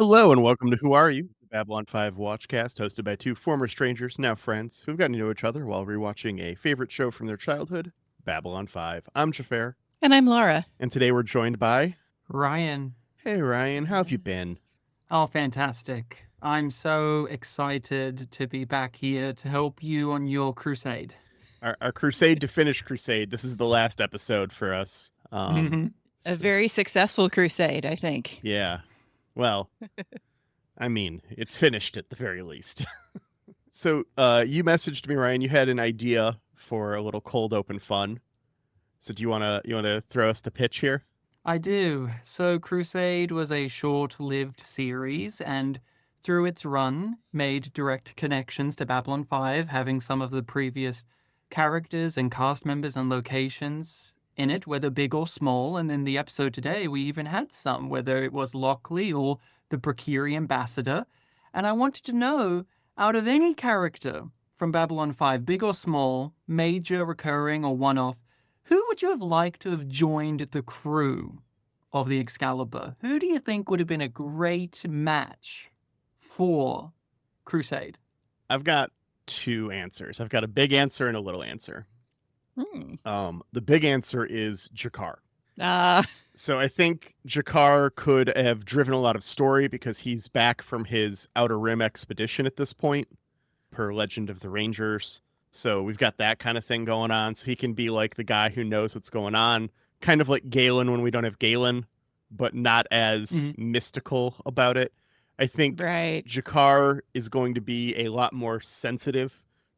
Hello and welcome to Who Are You? The Babylon 5 Watchcast, hosted by two former strangers, now friends, who've gotten to know each other while rewatching a favorite show from their childhood, Babylon 5. I'm Xhafer, And I'm Laura. and today we're joined by... Ryan. Hey Ryan, how have you been? Oh, fantastic. I'm so excited to be back here to help you on your crusade. Our crusade to finish Crusade. This is the last episode for us. A very successful crusade, I think. Yeah. Well, I mean, it's finished at the very least. So, you messaged me, Ryan. You had an idea for a little cold open fun. So, do you wanna throw us the pitch here? I do. So Crusade was a short-lived series and through its run made direct connections to Babylon 5, having some of the previous characters and cast members and locations in it, whether big or small. And in the episode today, we even had some, whether it was Lochley or the Precary Ambassador. And I wanted to know, out of any character from Babylon 5, big or small, major, recurring, or one-off, who would you have liked to have joined the crew of the Excalibur? Who do you think would have been a great match for Crusade? I've got two answers. I've got a big answer and a little answer. The big answer is Jakar. So I think Jakar could have driven a lot of story because he's back from his Outer Rim expedition at this point, per Legend of the Rangers. So we've got that kind of thing going on. So he can be like the guy who knows what's going on, kind of like Galen when we don't have Galen, but not as mystical about it. I think Jakar is going to be a lot more sensitive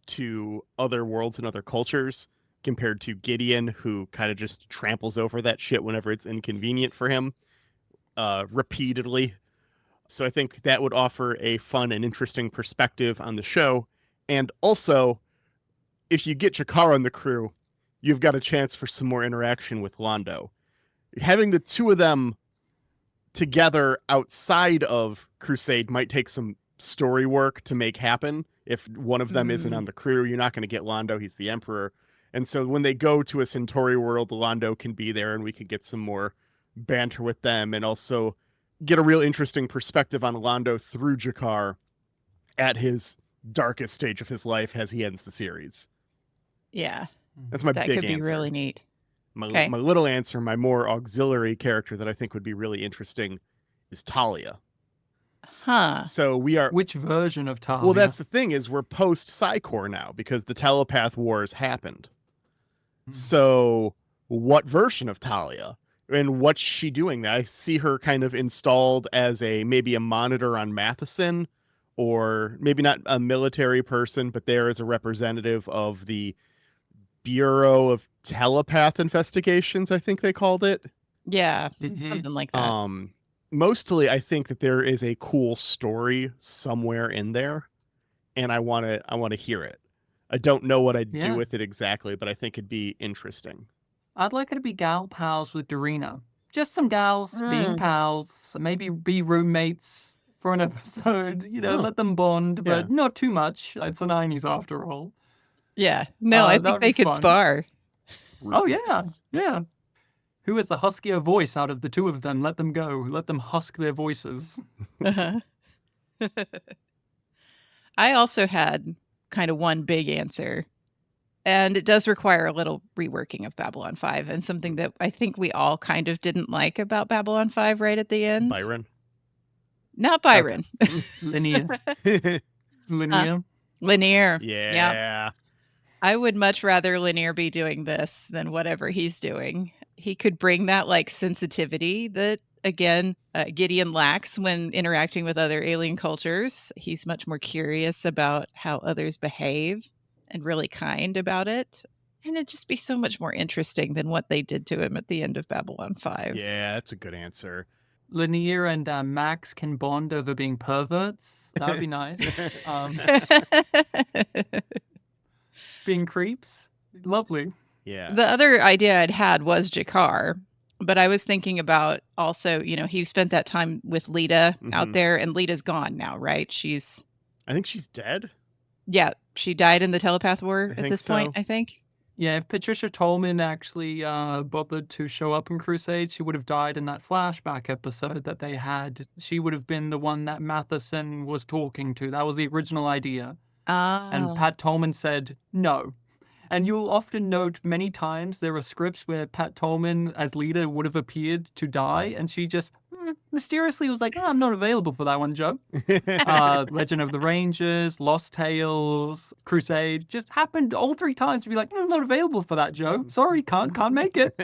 to other worlds and other cultures compared to Gideon, who kind of just tramples over that shit whenever it's inconvenient for him, repeatedly. So I think that would offer a fun and interesting perspective on the show. And also, if you get Jakar on the crew, you've got a chance for some more interaction with Londo. Having the two of them together outside of Crusade might take some story work to make happen. If one of them isn't on the crew, you're not going to get Londo. He's the Emperor. And so when they go to a Centauri world, Londo can be there and we can get some more banter with them and also get a real interesting perspective on Londo through Jakar at his darkest stage of his life as he ends the series. Yeah. That's my big answer. That could be really neat. My little answer, my more auxiliary character that I think would be really interesting is Talia. Huh. So we are... Which version of Talia? Well, that's the thing, is we're post-Psycor now because the Telepath Wars happened. So what version of Talia? And what's she doing there? I see her kind of installed as maybe a monitor on Matheson, or maybe not a military person, but there as a representative of the Bureau of Telepath Investigations, I think they called it. Yeah, something like that. Mostly, I think that there is a cool story somewhere in there, and I want to hear it. I don't know what I'd do with it exactly, but I think it'd be interesting. I'd like her to be gal pals with Darina. Just some gals being pals, maybe be roommates for an episode. Let them bond, but not too much. It's the 90s after all. Yeah, no, I think they could spar. Oh, yeah. Who has the huskier voice out of the two of them? Let them go. Let them husk their voices. I also had kind of one big answer, and it does require a little reworking of Babylon 5, and something that I think we all kind of didn't like about Babylon 5 right at the end. Byron? Not Byron. Okay. Lanier. Yeah. I would much rather Lanier be doing this than whatever he's doing. He could bring that sensitivity that, again, Gideon lacks when interacting with other alien cultures. He's much more curious about how others behave and really kind about it. And it'd just be so much more interesting than what they did to him at the end of Babylon 5. Yeah, that's a good answer. Lanier and Max can bond over being perverts. That would be nice. Being creeps. Lovely. Yeah. The other idea I'd had was Jakar, but I was thinking about also, he spent that time with Lita out there, and Lita's gone now, right? I think she's dead. Yeah, she died in the Telepath War at this point, I think. Yeah, if Patricia Tolman actually bothered to show up in Crusade, she would have died in that flashback episode that they had. She would have been the one that Matheson was talking to. That was the original idea. And Pat Tolman said no. And you'll often note many times there are scripts where Pat Tolman as leader would have appeared to die, and she just mysteriously was like, I'm not available for that one, Joe. Legend of the Rangers, Lost Tales, Crusade, just happened all 3 times to be like, I'm not available for that, Joe. Sorry, can't make it.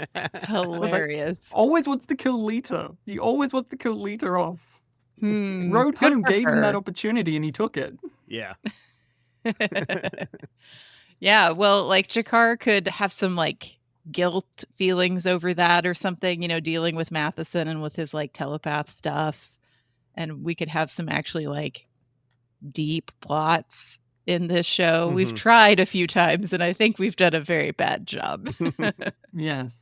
Hilarious. Always wants to kill Lita. He always wants to kill Lita off. Road Good Home for gave him her. that opportunity and he took it. Yeah. Yeah, well, like Jakar could have some like guilt feelings over that or something, dealing with Matheson and with his like telepath stuff. And we could have some actually like deep plots in this show. We've tried a few times and I think we've done a very bad job. Yes.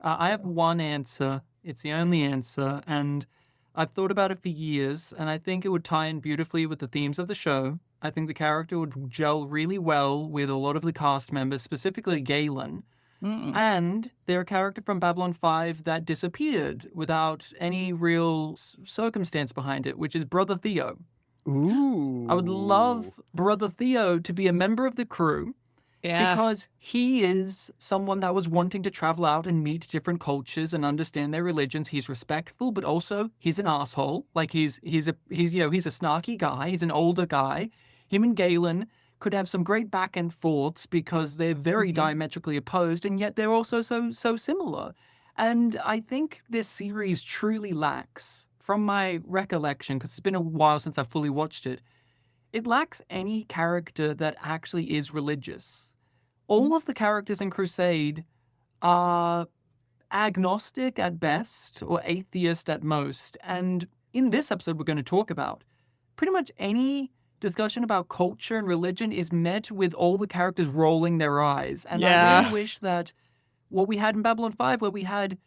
I have one answer. It's the only answer. And I've thought about it for years, and I think it would tie in beautifully with the themes of the show. I think the character would gel really well with a lot of the cast members, specifically Galen. And they're a character from Babylon 5 that disappeared without any real circumstance behind it, which is Brother Theo. Ooh. I would love Brother Theo to be a member of the crew. Yeah. Because he is someone that was wanting to travel out and meet different cultures and understand their religions. He's respectful, but also he's an asshole. Like he's a snarky guy. He's an older guy. Him and Galen could have some great back and forths because they're very diametrically opposed, and yet they're also so similar. And I think this series truly lacks, from my recollection, because it's been a while since I fully watched it, it lacks any character that actually is religious. All of the characters in Crusade are agnostic at best or atheist at most. And in this episode we're going to talk about, pretty much any discussion about culture and religion is met with all the characters rolling their eyes. And I really wish that what we had in Babylon 5, where we had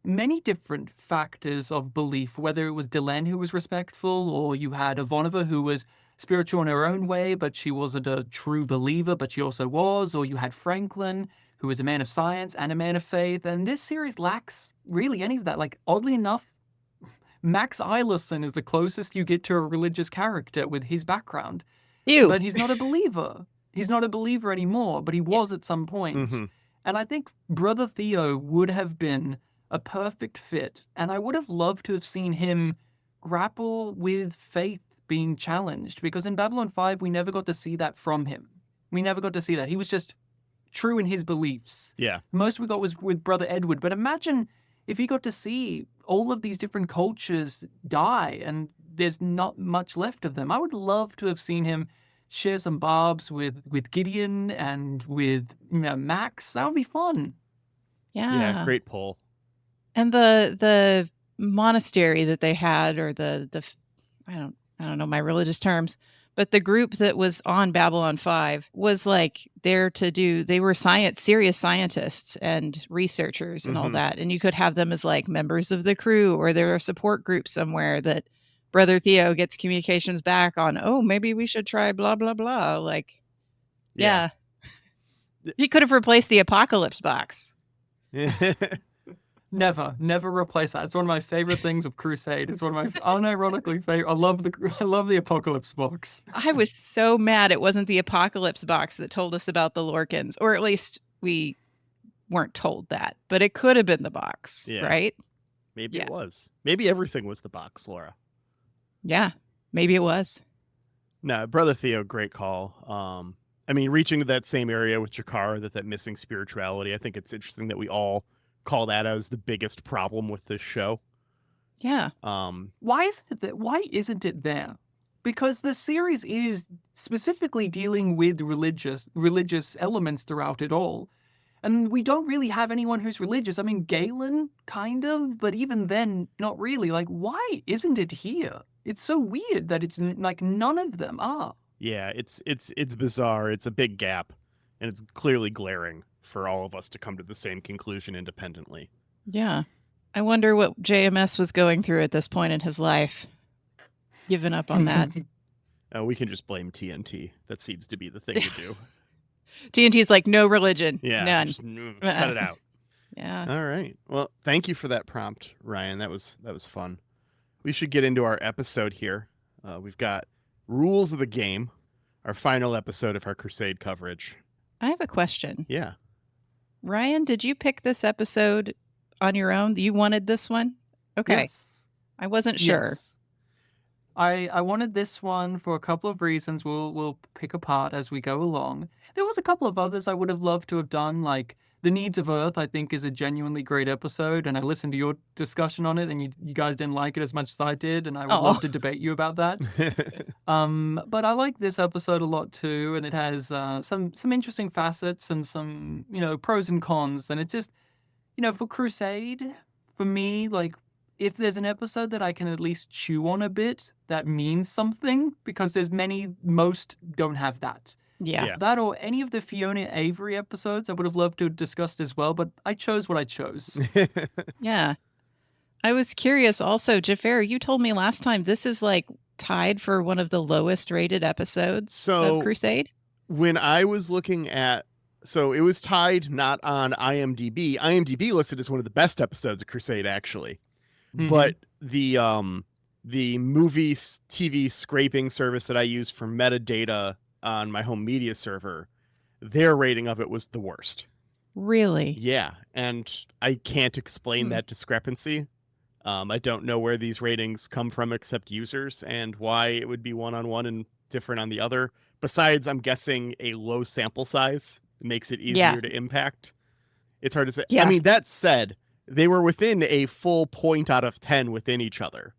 many different factors of belief, whether it was Delenn who was respectful, or you had Ivanova who was spiritual in her own way, but she wasn't a true believer, but she also was, or you had Franklin, who was a man of science and a man of faith, and this series lacks really any of that. Like, oddly enough, Max Eilerson is the closest you get to a religious character with his background. Ew. But he's not a believer. He's not a believer anymore, but he was at some point. And I think Brother Theo would have been a perfect fit, and I would have loved to have seen him grapple with faith being challenged, because in Babylon 5 we never got to see that from him. We never got to see that. He was just true in his beliefs. Yeah. Most we got was with Brother Edward, but imagine if he got to see all of these different cultures die and there's not much left of them. I would love to have seen him share some barbs with Gideon and with Max. That would be fun. Yeah. Great poll. And the monastery that they had, or the I don't know my religious terms, but the group that was on Babylon 5 was like there to do, they were serious scientists and researchers and all that. And you could have them as like members of the crew, or they're a support group somewhere that Brother Theo gets communications back on, maybe we should try blah, blah, blah. Like, yeah. He could have replaced the Apocalypse box. Never replace that. It's one of my favorite things of Crusade. It's one of my unironically favorite. I love the Apocalypse box. I was so mad it wasn't the Apocalypse box that told us about the Lorcans, or at least we weren't told that. But it could have been the box, right? Maybe it was. Maybe everything was the box, Laura. Yeah, maybe it was. No, Brother Theo, great call. I mean, reaching to that same area with Jakar, that missing spirituality. I think it's interesting that we all call that as the biggest problem with this show. Yeah. Why isn't it there? Because the series is specifically dealing with religious elements throughout it all. And we don't really have anyone who's religious. I mean, Galen, kind of, but even then, not really. Like, why isn't it here? It's so weird that it's like none of them are. Yeah, it's bizarre. It's a big gap, and it's clearly glaring for all of us to come to the same conclusion independently. Yeah. I wonder what JMS was going through at this point in his life. Giving up on that. We can just blame TNT. That seems to be the thing to do. TNT's like, no religion. Yeah, None. just cut it out. Yeah. All right. Well, thank you for that prompt, Ryan. That was fun. We should get into our episode here. We've got rules of the game, our final episode of our Crusade coverage. I have a question. Yeah. Ryan, did you pick this episode on your own? You wanted this one? Okay. Yes. I wasn't sure. Yes. I wanted this one for a couple of reasons we'll pick apart as we go along. There was a couple of others I would have loved to have done, like The Needs of Earth, I think, is a genuinely great episode, and I listened to your discussion on it, and you guys didn't like it as much as I did, and I would love to debate you about that. But I like this episode a lot too, and it has some interesting facets and some, pros and cons, and it's just, for Crusade, for me, like, if there's an episode that I can at least chew on a bit, that means something, because most don't have that. Yeah. That or any of the Fiona Avery episodes I would have loved to have discussed as well, but I chose what I chose. Yeah. I was curious also, Xhafer, you told me last time this is like tied for one of the lowest rated episodes of Crusade? When I was looking at, so it was tied not on IMDb. IMDb listed as one of the best episodes of Crusade, actually. Mm-hmm. But the movie TV scraping service that I use for metadata on my home media server, their rating of it was the worst. Really? Yeah, and I can't explain that discrepancy. I don't know where these ratings come from except users, and why it would be one on one and different on the other. Besides, I'm guessing a low sample size makes it easier to impact. It's hard to say. Yeah. I mean, that said, they were within a full point out of 10 within each other.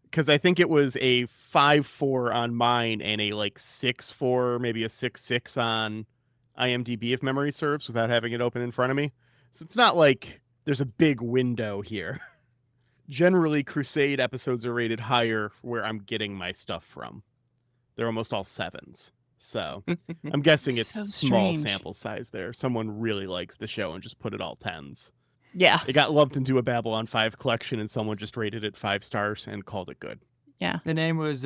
Because I think it was a 5.4 on mine and a 6.4, maybe a 6.6 on IMDb if memory serves, without having it open in front of me. So it's not like there's a big window here. Generally, Crusade episodes are rated higher where I'm getting my stuff from. They're almost all 7s. So I'm guessing it's so small sample size there. Someone really likes the show and just put it all 10s. Yeah. It got lumped into a Babylon 5 collection and someone just rated it 5 stars and called it good. Yeah. The name was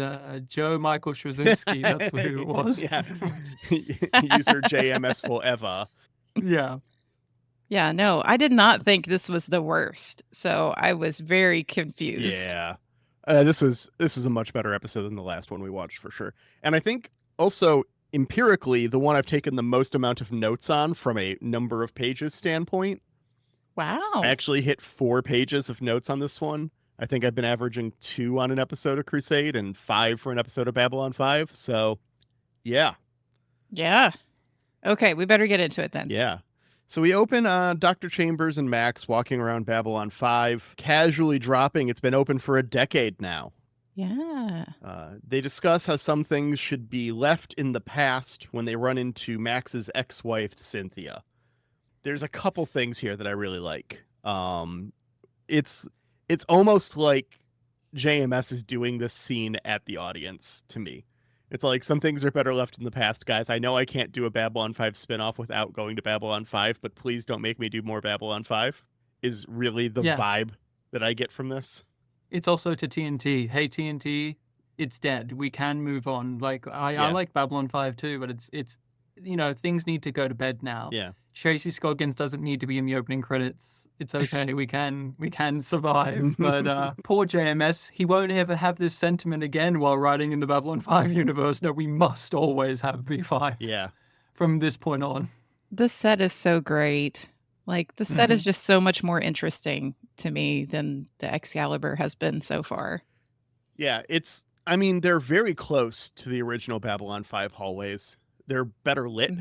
Joe Michael Straczynski. That's who it was. Yeah. User JMS Eva. Yeah. Yeah, no, I did not think this was the worst. So I was very confused. Yeah. This was a much better episode than the last one we watched for sure. And I think also empirically the one I've taken the most amount of notes on from a number of pages standpoint. Wow. I actually hit 4 pages of notes on this one. I think I've been averaging 2 on an episode of Crusade and 5 for an episode of Babylon 5. So, yeah. Yeah. Okay, we better get into it then. Yeah. So we open Dr. Chambers and Max walking around Babylon 5, casually dropping, it's been open for a decade now. Yeah. They discuss how some things should be left in the past when they run into Max's ex-wife, Cynthia. There's a couple things here that I really like. It's almost like JMS is doing this scene at the audience to me. It's like, some things are better left in the past, guys. I know I can't do a Babylon 5 spinoff without going to Babylon 5, but please don't make me do more Babylon 5, is really the vibe that I get from this. It's also to TNT. Hey, TNT, it's dead. We can move on. Like, I like Babylon 5 too, but it's things need to go to bed now. Yeah. Tracy Scoggins doesn't need to be in the opening credits. It's okay. we can survive. But poor JMS, he won't ever have this sentiment again while writing in the Babylon 5 universe. No, we must always have B5. Yeah. From this point on. The set is so great. Like, the set is just so much more interesting to me than the Excalibur has been so far. Yeah, they're very close to the original Babylon 5 hallways. They're better lit,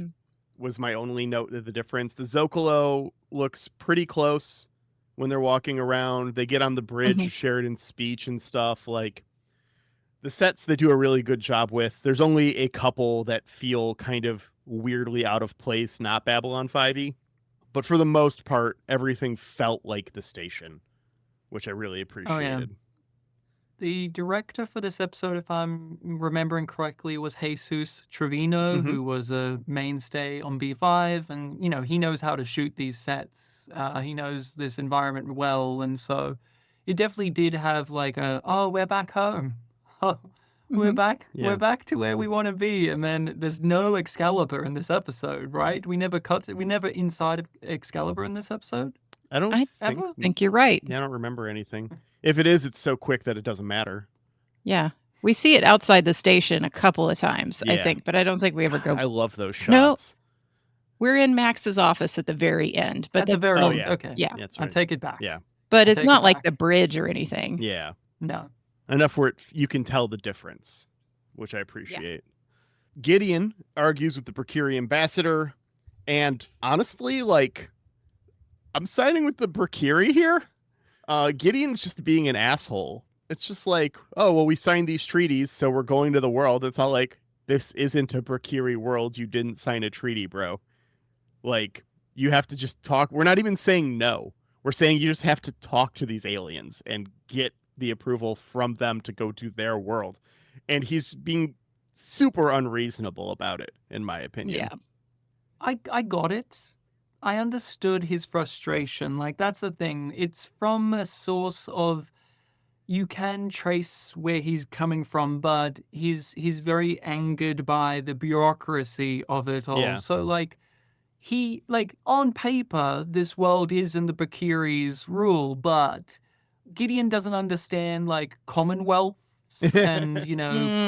was my only note of the difference. The Zocalo looks pretty close when they're walking around. They get on the bridge of Sheridan's speech and stuff. Like, the sets they do a really good job with. There's only a couple that feel kind of weirdly out of place, not Babylon 5-y. But for the most part, everything felt like the station, which I really appreciated. Oh, yeah. The director for this episode, if I'm remembering correctly, was Jesus Trevino, who was a mainstay on B5. And, he knows how to shoot these sets. He knows this environment well. And so it definitely did have like we're back home. We're back. Yeah. We're back to where we want to be, and then there's no Excalibur in this episode, right? We never inside Excalibur in this episode. I think you're right. Yeah, I don't remember anything. If it is, it's so quick that it doesn't matter. Yeah. We see it outside the station a couple of times, I Yeah. think, but I don't think we ever go. I love those shots. No. We're in Max's office at the very end, but At the very end. yeah. Okay. Yeah. That's I'll right. take it back. Yeah. But it's take not it like back. the bridge or anything. Yeah. No. Enough where you can tell the difference, which I appreciate. Gideon argues with the Precuri ambassador, and honestly, like, I'm siding with the Precuri here. Gideon's just being an asshole. It's just like, oh, well, we signed these treaties, so we're going to the world. It's all like, this isn't a Precuri world. You didn't sign a treaty, bro. Like, you have to just talk. We're not even saying no. We're saying you just have to talk to these aliens and get the approval from them to go to their world. And he's being super unreasonable about it, in my opinion. Yeah. I got it. I understood his frustration. Like, that's the thing. It's from a source of, you can trace where he's coming from, but he's very angered by the bureaucracy of it all. Yeah. So, like, on paper, this world is in the Precuri's rule, but Gideon doesn't understand, like, commonwealths and,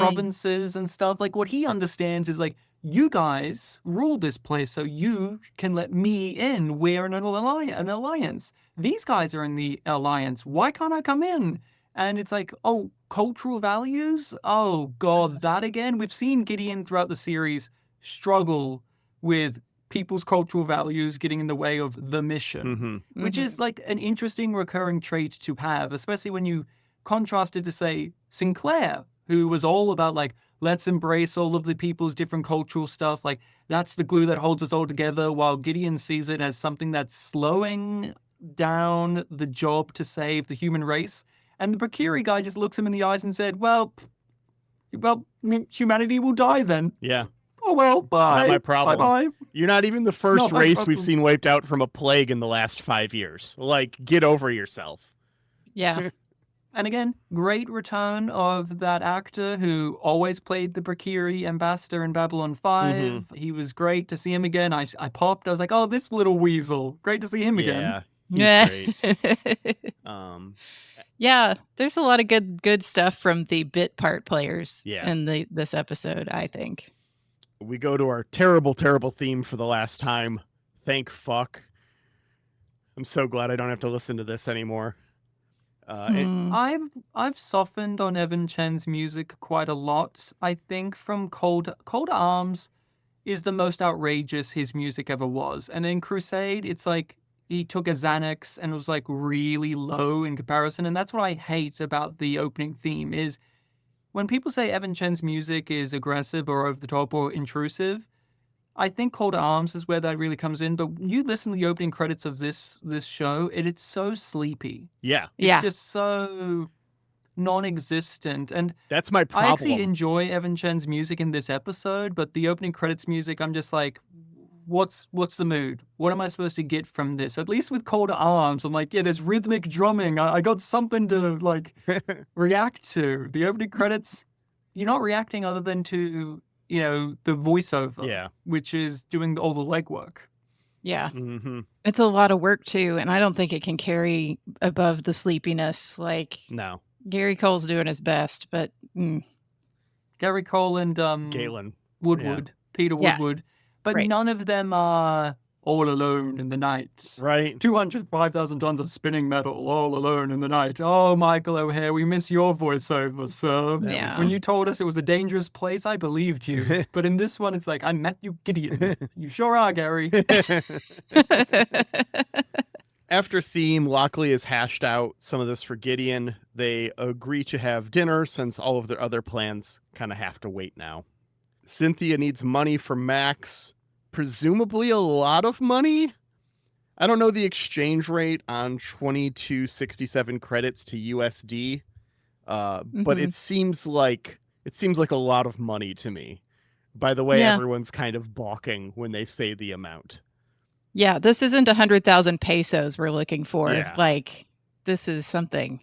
provinces and stuff. Like, what he understands is, like, you guys rule this place, so you can let me in. We're in an alliance. These guys are in the alliance. Why can't I come in? And it's like, oh, cultural values? Oh, God, that again? We've seen Gideon throughout the series struggle with people's cultural values getting in the way of the mission, which is like an interesting recurring trait to have, especially when you contrast it to, say, Sinclair, who was all about, like, let's embrace all of the people's different cultural stuff. Like, that's the glue that holds us all together, while Gideon sees it as something that's slowing down the job to save the human race. And the Precuri guy just looks him in the eyes and said, well, humanity will die then. Yeah. Oh, well, bye. Not my problem. Bye-bye. You're not even the first race we've seen wiped out from a plague in the last 5 years. Like, get over yourself. Yeah. And again, great return of that actor who always played the Precuri ambassador in Babylon 5. He was great to see him again. I popped. I was like, oh, this little weasel. Great to see him again. Yeah, he's great. Yeah, there's a lot of good stuff from the bit part players Yeah. in this episode, I think. We go to our terrible, terrible theme for the last time. Thank fuck. I'm so glad I don't have to listen to this anymore. I've softened on Evan Chen's music quite a lot. I think from Cold Arms is the most outrageous his music ever was. And in Crusade, it's like he took a Xanax and was like really low in comparison. And that's what I hate about the opening theme is when people say Evan Chen's music is aggressive or over the top or intrusive, I think Cold Arms is where that really comes in. But you listen to the opening credits of this show, it's so sleepy. Yeah. It's just so non-existent. And that's my problem. I actually enjoy Evan Chen's music in this episode, but the opening credits music, I'm just like, what's the mood? What am I supposed to get from this? At least with Cold Arms, I'm like, yeah, there's rhythmic drumming. I got something to like react to. The opening credits, you're not reacting other than to, the voiceover, which is doing all the legwork. Yeah. It's a lot of work too, and I don't think it can carry above the sleepiness. Like, no. Gary Cole's doing his best, but Gary Cole and Galen Woodward, Peter Woodward. But none of them are all alone in the night. Right. 205,000 tons of spinning metal all alone in the night. Oh, Michael O'Hare, we miss your voiceover, sir. Yeah. When you told us it was a dangerous place, I believed you. But in this one, it's like, I'm Matthew Gideon. You sure are, Gary. After theme, Lochley has hashed out some of this for Gideon. They agree to have dinner since all of their other plans kind of have to wait now. Cynthia needs money for Max. Presumably a lot of money. I don't know the exchange rate on 2267 credits to USD, but it seems like a lot of money to me. By the way, everyone's kind of balking when they say the amount. Yeah, this isn't 100,000 pesos we're looking for. Yeah. Like, this is something.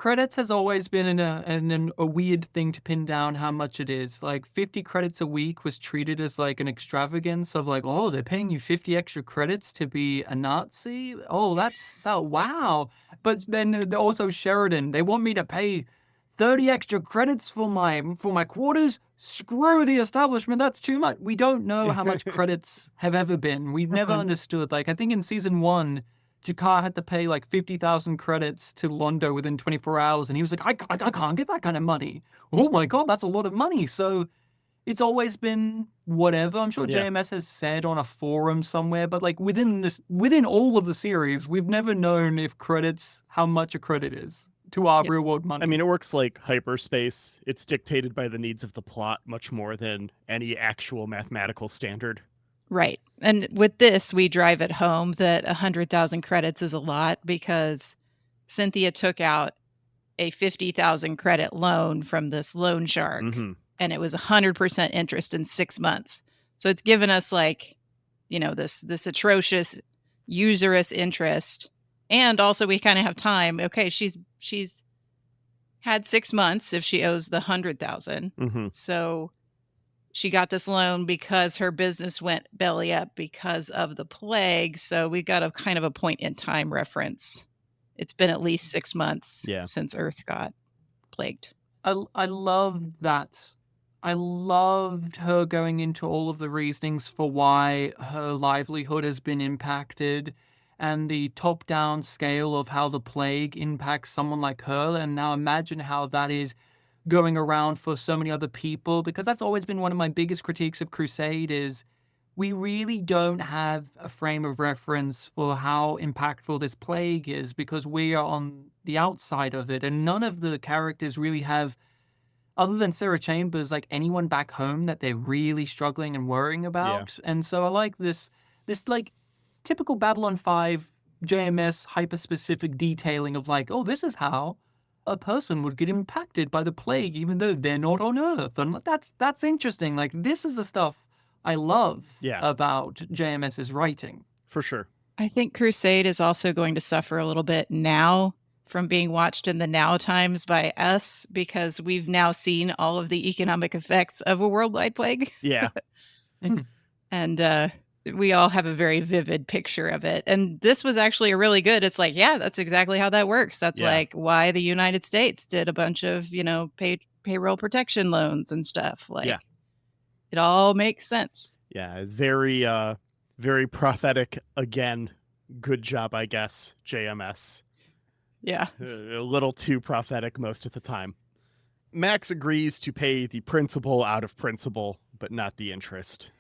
credits has always been a weird thing to pin down how much it is. Like 50 credits a week was treated as like an extravagance of like, oh, they're paying you 50 extra credits to be a Nazi. Oh, that's so wow. But then also Sheridan, they want me to pay 30 extra credits for my quarters. Screw the establishment. That's too much. We don't know how much credits have ever been. We've never understood. Like I think in season 1. Jakar had to pay like 50,000 credits to Londo within 24 hours. And he was like, I can't get that kind of money. Oh my God, that's a lot of money. So it's always been whatever. I'm sure JMS has said on a forum somewhere, but like within all of the series, we've never known how much a credit is to our real world money. I mean, it works like hyperspace. It's dictated by the needs of the plot much more than any actual mathematical standard. Right. And with this, we drive it home that 100,000 credits is a lot because Cynthia took out a 50,000 credit loan from this loan shark, and it was 100% interest in 6 months. So it's given us like, this atrocious usurious interest. And also we kind of have time. Okay, she's had 6 months if she owes the 100,000. So she got this loan because her business went belly up because of the plague. So we got a kind of a point in time reference. It's been at least 6 months since Earth got plagued. I love that. I loved her going into all of the reasonings for why her livelihood has been impacted and the top-down scale of how the plague impacts someone like her. And now imagine how that is going around for so many other people, because that's always been one of my biggest critiques of Crusade is we really don't have a frame of reference for how impactful this plague is because we are on the outside of it, and none of the characters really have, other than Sarah Chambers, like anyone back home that they're really struggling and worrying about. And so I like this like typical Babylon 5 JMS hyper-specific detailing of like, oh, this is how a person would get impacted by the plague even though they're not on Earth. And that's interesting. Like, this is the stuff I love about JMS's writing. For sure. I think Crusade is also going to suffer a little bit now from being watched in the now times by us because we've now seen all of the economic effects of a worldwide plague. Yeah. And we all have a very vivid picture of it. And this was actually a really good, it's like, yeah, that's exactly how that works. That's like why the United States did a bunch of, payroll protection loans and stuff. Like, it all makes sense. Yeah. Very, very prophetic again. Good job, I guess, JMS. Yeah. A little too prophetic most of the time. Max agrees to pay the principal out of principal, but not the interest.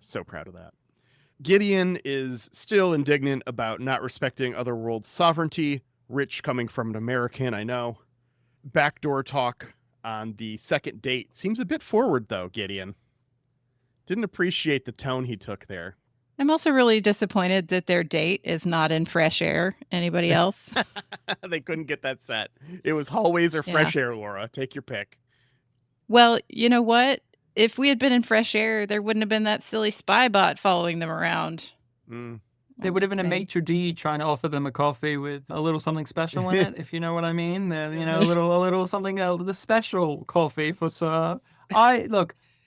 So proud of that. Gideon is still indignant about not respecting other worlds' sovereignty. Rich coming from an American, I know. Backdoor talk on the second date. Seems a bit forward, though, Gideon. Didn't appreciate the tone he took there. I'm also really disappointed that their date is not in fresh air. Anybody else? They couldn't get that set. It was hallways or fresh air, Laura. Take your pick. Well, you know what? If we had been in fresh air, there wouldn't have been that silly spy bot following them around. There would have been a maitre d' trying to offer them a coffee with a little something special in it, if you know what I mean. A little something, the special coffee for Sir.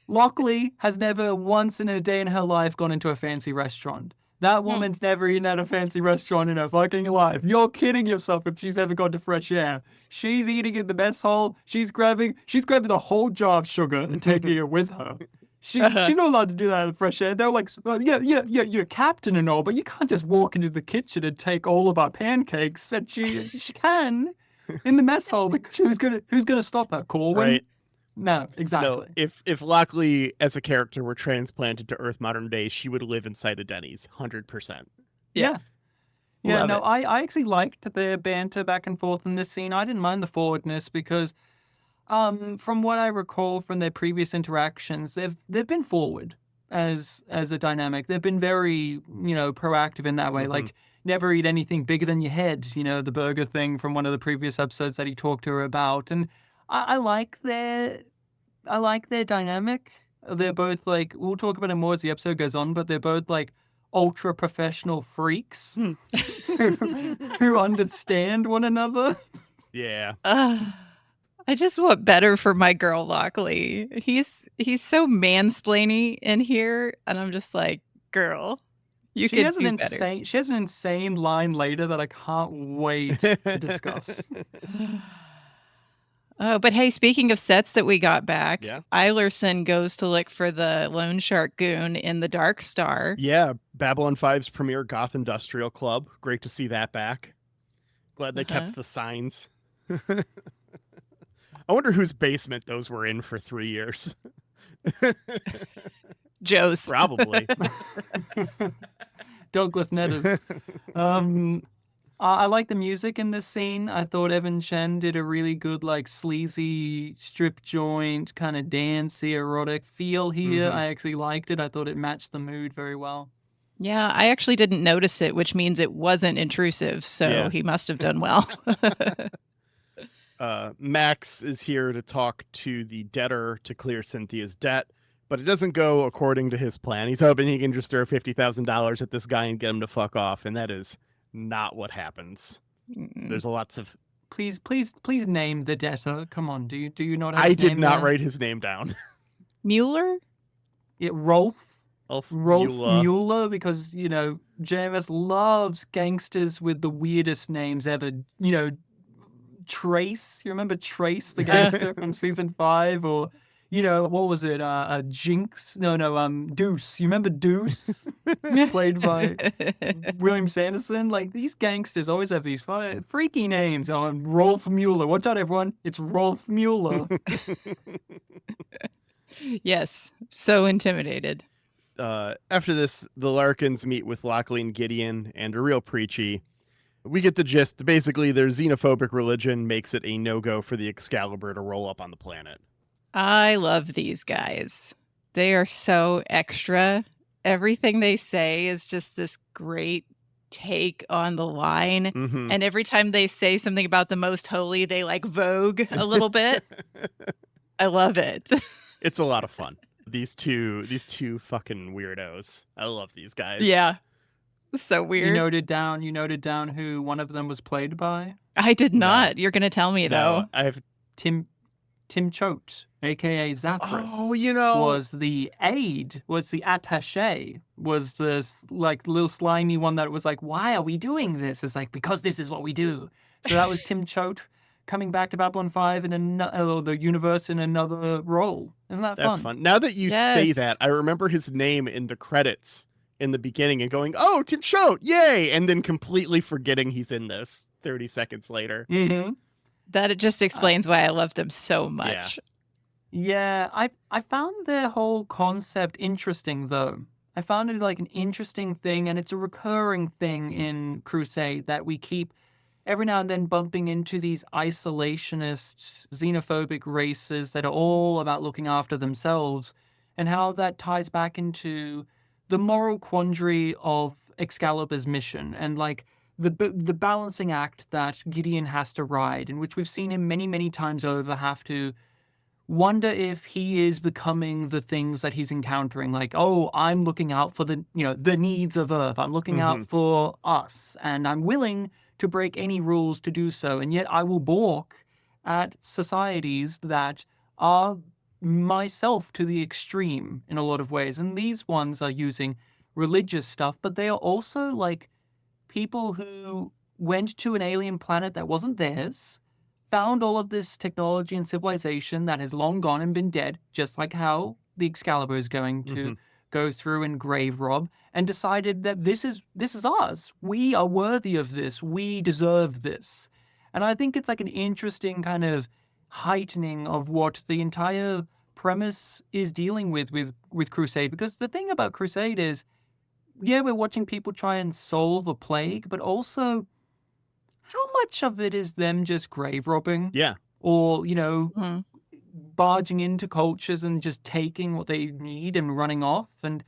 Lochley has never once in a day in her life gone into a fancy restaurant. That woman's never eaten at a fancy restaurant in her fucking life. You're kidding yourself if she's ever gone to fresh air. She's eating in the mess hall. She's grabbing the whole jar of sugar and taking it with her. She's not allowed to do that in fresh air. They're like, you're a captain and all, but you can't just walk into the kitchen and take all of our pancakes. And she can in the mess hall. But who's gonna stop her? Corwin? Right. No, exactly. No, if Lochley as a character were transplanted to Earth modern day, she would live inside a Denny's, 100%. Yeah. I actually liked their banter back and forth in this scene. I didn't mind the forwardness because, from what I recall from their previous interactions, they've been forward as a dynamic. They've been very, proactive in that way. Like, never eat anything bigger than your head. The burger thing from one of the previous episodes that he talked to her about, and I like their dynamic. They're both like, we'll talk about it more as the episode goes on, but they're both like ultra professional freaks who understand one another. Yeah. I just want better for my girl Lochley. He's so mansplaining in here, and I'm just like, girl, you could do better. She has an insane line later that I can't wait to discuss. Oh, but hey, speaking of sets that we got back, Yeah. Eilerson goes to look for the loan shark goon in the Dark Star. Yeah, Babylon 5's premier goth industrial club. Great to see that back. Glad they kept the signs. I wonder whose basement those were in for 3 years. Joe's. Probably. Douglas Netter's. I like the music in this scene. I thought Evan Chen did a really good, like, sleazy, strip joint, kind of dancey, erotic feel here. I actually liked it. I thought it matched the mood very well. Yeah, I actually didn't notice it, which means it wasn't intrusive, so he must have done well. Max is here to talk to the debtor to clear Cynthia's debt, but it doesn't go according to his plan. He's hoping he can just throw $50,000 at this guy and get him to fuck off, and that is not what happens. There's lots of... Please name the debtor. Come on, do you not have I his did name not there? write his name down. Mueller? Yeah, Rolf Mueller. Mueller, because, you know, JMS loves gangsters with the weirdest names ever. You know, Trace. You remember Trace, the gangster from season 5? Or, you know, what was it? Jinx? No, Deuce. You remember Deuce? Played by William Sanderson. Like, these gangsters always have these freaky names. Rolf Mueller. Watch out, everyone. It's Rolf Mueller. Yes. So intimidated. After this, the Larkins meet with Lochley and Gideon and are real preachy. We get the gist. Basically, their xenophobic religion makes it a no-go for the Excalibur to roll up on the planet. I love these guys. They are so extra. Everything they say is just this great take on the line. And every time they say something about the most holy, they like vogue a little bit. I love it. It's a lot of fun. These two fucking weirdos. I love these guys. Yeah. So weird. You noted down who one of them was played by? I did not. No. You're going to tell me, though. I have Tim Choate, a.k.a. Zathras. Oh, you know. Was the aide, was the attaché, was the, like, little slimy one that was like, why are we doing this? It's like, because this is what we do. So that was Tim Choate coming back to Babylon 5 in the universe in another role. Isn't that fun? That's fun. Now that you say that, I remember his name in the credits in the beginning and going, oh, Tim Choate, yay! And then completely forgetting he's in this 30 seconds later. That it just explains why I love them so much. Yeah, I found their whole concept interesting, though. I found it like an interesting thing, and it's a recurring thing in Crusade that we keep every now and then bumping into these isolationist, xenophobic races that are all about looking after themselves, and how that ties back into the moral quandary of Excalibur's mission, and like the balancing act that Gideon has to ride, in which we've seen him many, many times over have to wonder if he is becoming the things that he's encountering. Like, oh, I'm looking out for the needs of Earth. I'm looking out for us, and I'm willing to break any rules to do so, and yet I will balk at societies that are myself to the extreme in a lot of ways. And these ones are using religious stuff, but they are also like people who went to an alien planet that wasn't theirs, found all of this technology and civilization that has long gone and been dead, just like how the Excalibur is going to go through and grave rob, and decided that this is ours. We are worthy of this. We deserve this. And I think it's like an interesting kind of heightening of what the entire premise is dealing with Crusade. Because the thing about Crusade is, yeah, we're watching people try and solve a plague, but also how much of it is them just grave robbing? Yeah. Or, barging into cultures and just taking what they need and running off. And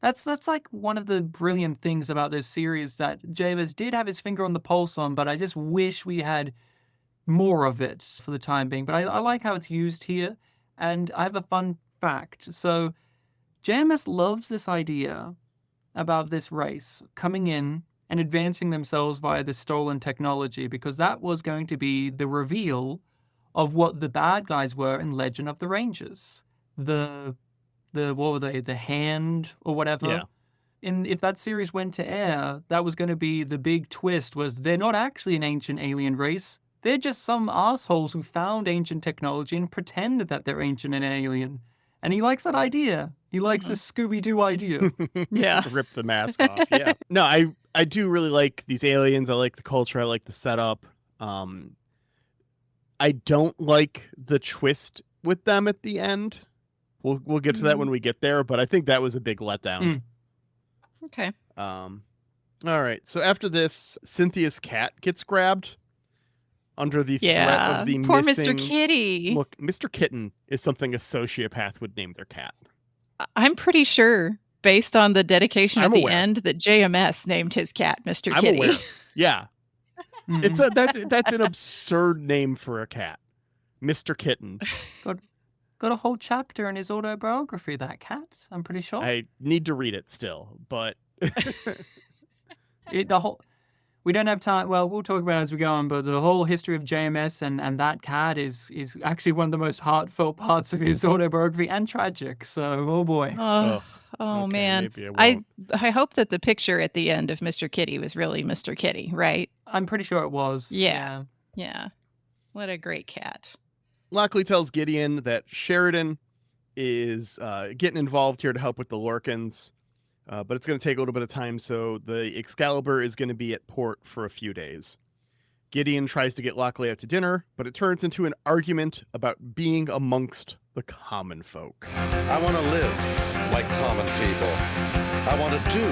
that's like one of the brilliant things about this series that Javis did have his finger on the pulse on, but I just wish we had more of it for the time being. But I like how it's used here. And I have a fun fact. So JMS loves this idea about this race coming in and advancing themselves via the stolen technology, because that was going to be the reveal of what the bad guys were in Legend of the Rangers. The what were they? The Hand or whatever. Yeah. And if that series went to air, that was going to be the big twist, was they're not actually an ancient alien race. They're just some assholes who found ancient technology and pretended that they're ancient and alien. And he likes that idea. He likes this Scooby-Doo idea. Yeah. Rip the mask off. Yeah. No, I do really like these aliens. I like the culture. I like the setup. I don't like the twist with them at the end. We'll get to that when we get there, but I think that was a big letdown. Okay. All right. So after this, Cynthia's cat gets grabbed under the threat of the poor missing... Mr. Kitty. Look, Mr. Kitten is something a sociopath would name their cat. I'm pretty sure, based on the dedication at the aware. end, that JMS named his cat Mr. I'm Kitty. aware. Yeah. It's that's an absurd name for a cat. Mr. Kitten. Got a whole chapter in his autobiography, that cat, I'm pretty sure. I need to read it still, but we don't have time. Well, we'll talk about it as we go on, but the whole history of JMS and that cat is actually one of the most heartfelt parts of his autobiography, and tragic. So, oh boy. Oh okay, man. I hope that the picture at the end of Mr. Kitty was really Mr. Kitty, right? I'm pretty sure it was. Yeah. What a great cat. Lochley tells Gideon that Sheridan is getting involved here to help with the Lorcans, but it's going to take a little bit of time, so the Excalibur is going to be at port for a few days. Gideon tries to get Lochley out to dinner, but it turns into an argument about being amongst the common folk. I want to live like common people. I want to do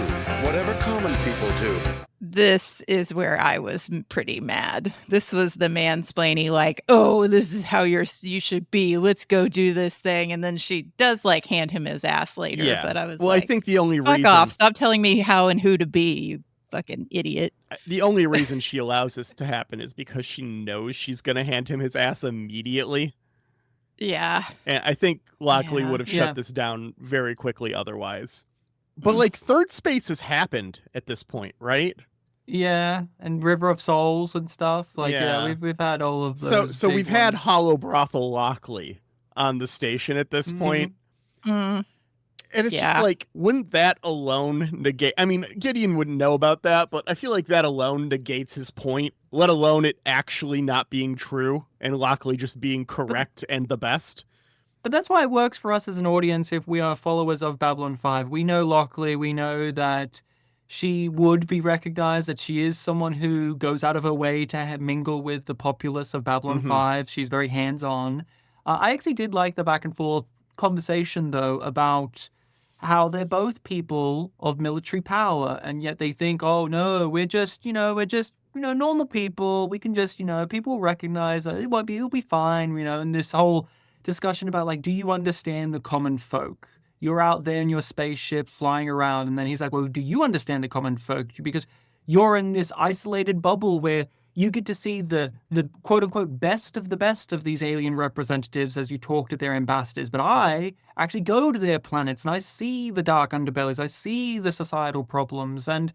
whatever common people do. This is where I was pretty mad. This was the mansplaining, like, oh, this is how you should be. Let's go do this thing. And then she does like hand him his ass later. Yeah. But I was well, like, I think the only fuck reason... off. Stop telling me how and who to be, you fucking idiot. The only reason she allows this to happen is because she knows she's going to hand him his ass immediately. Yeah. And I think Lochley would have shut this down very quickly otherwise. But like third space has happened at this point, right? Yeah, and River of Souls and stuff. Like, we've had all of those. So we've had Hollow Brothel Lochley on the station at this point. Mm. And it's just like, wouldn't that alone negate... I mean, Gideon wouldn't know about that, but I feel like that alone negates his point, let alone it actually not being true and Lochley just being correct and the best. But that's why it works for us as an audience if we are followers of Babylon 5. We know Lochley, we know that she would be recognized, that she is someone who goes out of her way to mingle with the populace of Babylon 5. She's very hands-on. I actually did like the back and forth conversation, though, about how they're both people of military power, and yet they think, oh, no, we're just normal people. We can just, people recognize that it'll be fine, and this whole discussion about, like, do you understand the common folk? You're out there in your spaceship flying around, and then he's like, well, do you understand the common folk? Because you're in this isolated bubble where you get to see the quote-unquote best of these alien representatives as you talk to their ambassadors. But I actually go to their planets, and I see the dark underbellies. I see the societal problems. And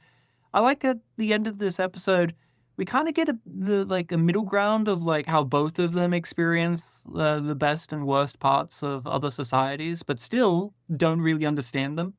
I like at the end of this episode, we kind of get a middle ground of like how both of them experience the best and worst parts of other societies, but still don't really understand them.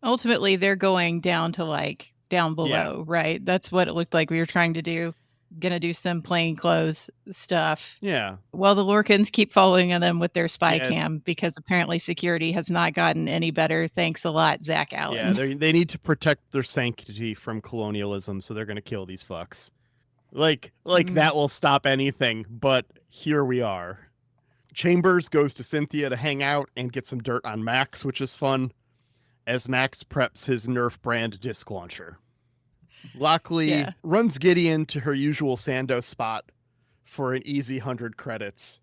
Ultimately, they're going down to like down below, right? That's what it looked like we were trying to do. Gonna do some plainclothes stuff. Yeah. Well, the Lorcans keep following them with their spy cam because apparently security has not gotten any better. Thanks a lot, Zach Allen. Yeah, they need to protect their sanctity from colonialism, so they're gonna kill these fucks. Like that will stop anything, but here we are. Chambers goes to Cynthia to hang out and get some dirt on Max, which is fun, as Max preps his Nerf brand disc launcher. Lochley runs Gideon to her usual Sando spot for an easy 100 credits,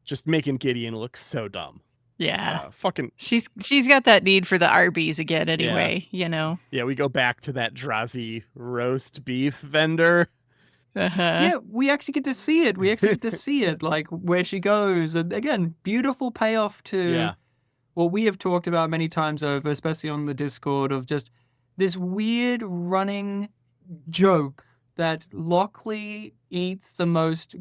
just making Gideon look so dumb. Yeah. She's got that need for the Arby's again anyway, Yeah, we go back to that Drazi roast beef vendor. Yeah, we actually get to see it. Like where she goes. And again, beautiful payoff to what we have talked about many times over, especially on the Discord, of just this weird running joke that Lochley eats the most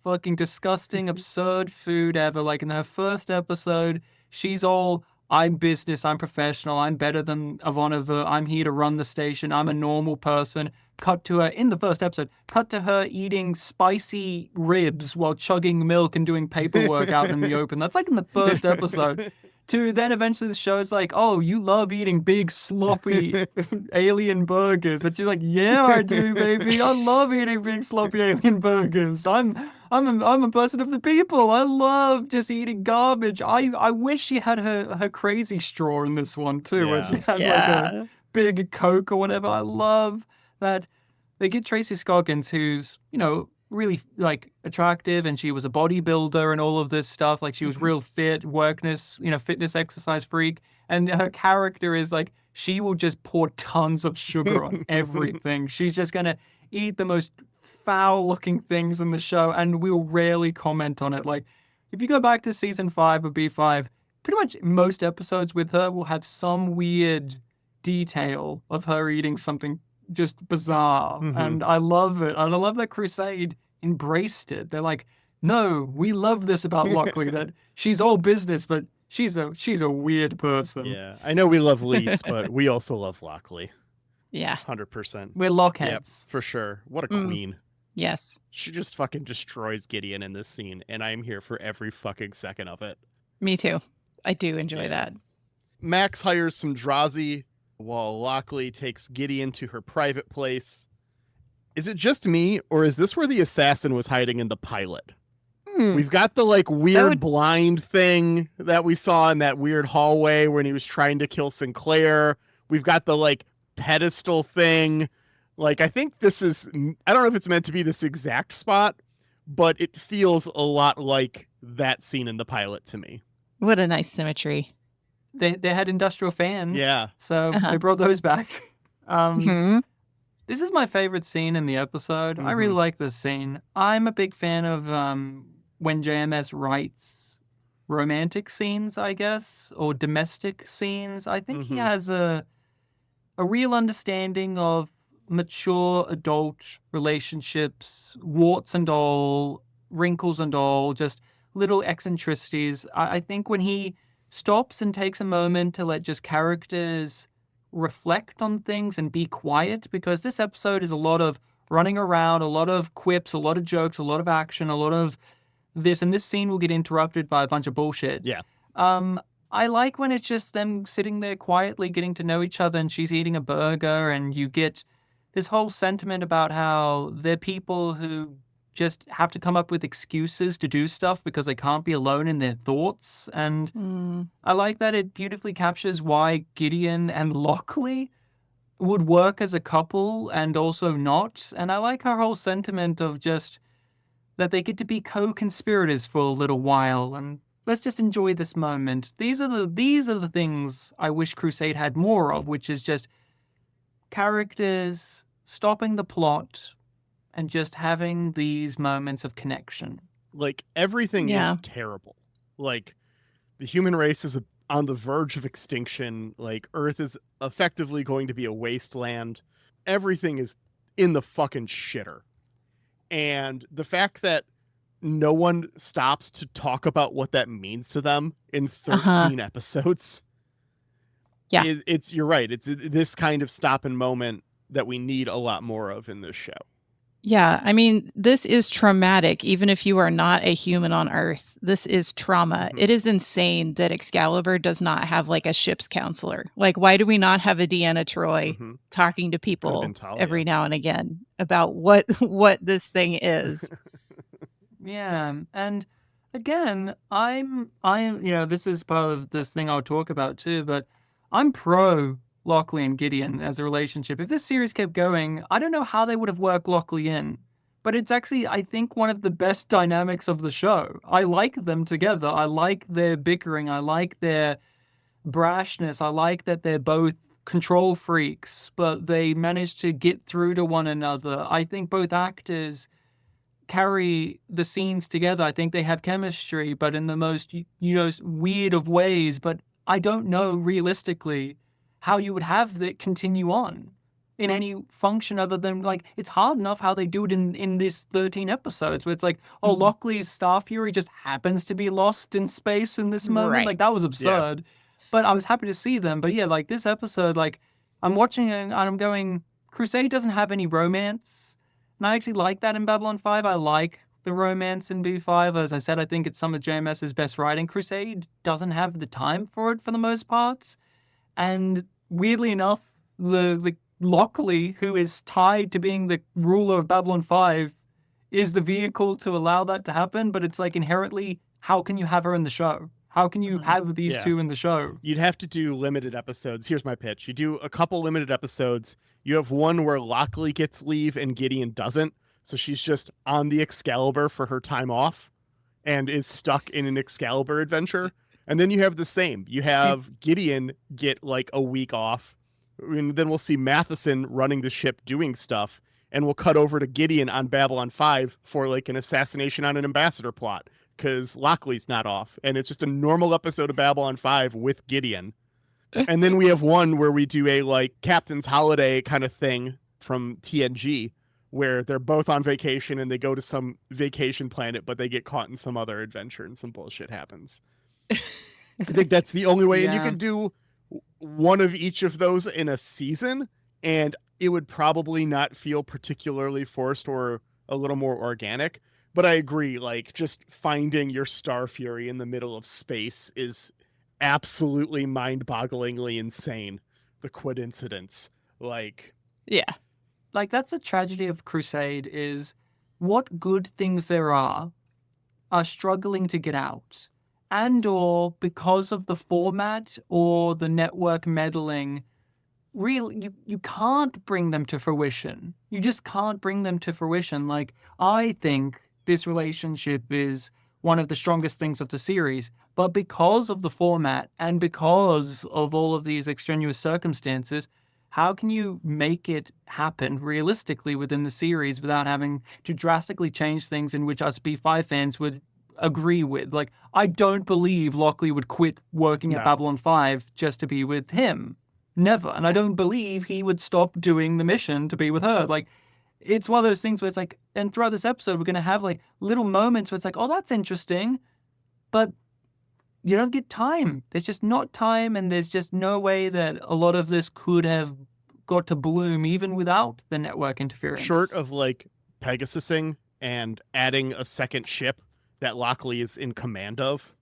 fucking disgusting, absurd food ever. Like in her first episode, she's all, I'm business, I'm professional, I'm better than Ivanova, I'm here to run the station, I'm a normal person. Cut to her, in the first episode, cut to her eating spicy ribs while chugging milk and doing paperwork out in the open. That's like in the first episode. To then eventually the show's like, oh, you love eating big, sloppy alien burgers. And she's like, yeah, I do, baby. I love eating big, sloppy alien burgers. I'm a person of the people. I love just eating garbage. I wish she had her crazy straw in this one too, where she had like a big Coke or whatever. I love that they get Tracy Scoggins, who's, you know, really like attractive, and she was a bodybuilder and all of this stuff. Like she was real fit, fitness exercise freak. And her character is like, she will just pour tons of sugar on everything. She's just going to eat the most foul looking things in the show, and we'll rarely comment on it. Like if you go back to season 5 of B5, pretty much most episodes with her will have some weird detail of her eating something just bizarre. And I love it. And I love that Crusade embraced it. They're like, no, we love this about Lochley, that she's all business, but she's a weird person. Yeah, I know we love Lise, but we also love Lochley. Yeah. 100%. We're Lockheads. Yep, for sure. What a queen. Yes. She just fucking destroys Gideon in this scene, and I'm here for every fucking second of it. Me too. I do enjoy that. Max hires some Drazi while Lochley takes Gideon to her private place. Is it just me, or is this where the assassin was hiding in the pilot? We've got the like weird blind thing that we saw in that weird hallway when he was trying to kill Sinclair. We've got the like pedestal thing. Like, I think this is, I don't know if it's meant to be this exact spot, but it feels a lot like that scene in the pilot to me. What a nice symmetry. They had industrial fans. Yeah. So they brought those back. This is my favorite scene in the episode. I really like this scene. I'm a big fan of when JMS writes romantic scenes, I guess, or domestic scenes. I think he has a real understanding of mature adult relationships, warts and all, wrinkles and all, just little eccentricities. I think when he stops and takes a moment to let just characters reflect on things and be quiet, because this episode is a lot of running around, a lot of quips, a lot of jokes, a lot of action, a lot of this, and this scene will get interrupted by a bunch of bullshit. Yeah. I like when it's just them sitting there quietly getting to know each other, and she's eating a burger, and you get this whole sentiment about how they're people who just have to come up with excuses to do stuff because they can't be alone in their thoughts. And I like that it beautifully captures why Gideon and Lochley would work as a couple and also not. And I like her whole sentiment of just that they get to be co-conspirators for a little while, and let's just enjoy this moment. These are the things I wish Crusade had more of, which is just characters stopping the plot and just having these moments of connection. Like, everything is terrible. Like, the human race is on the verge of extinction. Like, Earth is effectively going to be a wasteland. Everything is in the fucking shitter. And the fact that no one stops to talk about what that means to them in 13 episodes. Yeah. You're right. It's this kind of stop and moment that we need a lot more of in this show. Yeah, I mean, this is traumatic, even if you are not a human on Earth. This is trauma. It is insane that Excalibur does not have, like, a ship's counselor. Like, why do we not have a Deanna Troi talking to people every now and again about what this thing is? Yeah, and again, I'm this is part of this thing I'll talk about too, but I'm pro Lochley and Gideon as a relationship. If this series kept going, I don't know how they would have worked Lochley in, but it's actually, I think, one of the best dynamics of the show. I like them together. I like their bickering. I like their brashness. I like that they're both control freaks, but they manage to get through to one another. I think both actors carry the scenes together. I think they have chemistry, but in the most, weird of ways. But I don't know realistically how you would have that continue on in any function other than, like, it's hard enough how they do it in this 13 episodes where it's like, oh, Lochley's Star Fury just happens to be lost in space in this moment. Right. Like, that was absurd. But I was happy to see them. But yeah, like, this episode, like, I'm watching it and I'm going, Crusade doesn't have any romance. And I actually like that in Babylon 5. I like the romance in B5. As I said, I think it's some of JMS's best writing. Crusade doesn't have the time for it for the most parts. And weirdly enough, the Lochley, who is tied to being the ruler of Babylon 5, is the vehicle to allow that to happen. But it's like inherently, how can you have her in the show? How can you have these two in the show? You'd have to do limited episodes. Here's my pitch. You do a couple limited episodes. You have one where Lochley gets leave and Gideon doesn't. So she's just on the Excalibur for her time off and is stuck in an Excalibur adventure. And then you have the same. You have Gideon get like a week off. And then we'll see Matheson running the ship doing stuff. And we'll cut over to Gideon on Babylon 5 for like an assassination on an ambassador plot. Because Lochley's not off. And it's just a normal episode of Babylon 5 with Gideon. And then we have one where we do a like Captain's Holiday kind of thing from TNG, where they're both on vacation and they go to some vacation planet, but they get caught in some other adventure and some bullshit happens. I think that's the only way. And you could do one of each of those in a season, and it would probably not feel particularly forced or a little more organic. But I agree, like, just finding your Star Fury in the middle of space is absolutely mind-bogglingly insane. The coincidence. Like... Yeah. Like, that's the tragedy of Crusade, is what good things there are struggling to get out. And or because of the format or the network meddling, really, you can't bring them to fruition. You just can't bring them to fruition. Like, I think this relationship is one of the strongest things of the series, but because of the format and because of all of these extraneous circumstances, how can you make it happen realistically within the series without having to drastically change things in which us B5 fans would agree with? Like, I don't believe Lochley would quit working at Babylon 5 just to be with him. Never. And I don't believe he would stop doing the mission to be with her. Like, it's one of those things where it's like, and throughout this episode, we're going to have like little moments where it's like, oh, that's interesting, but you don't get time. There's just not time, and there's just no way that a lot of this could have got to bloom even without the network interference. Short of like Pegasusing and adding a second ship that Lochley is in command of,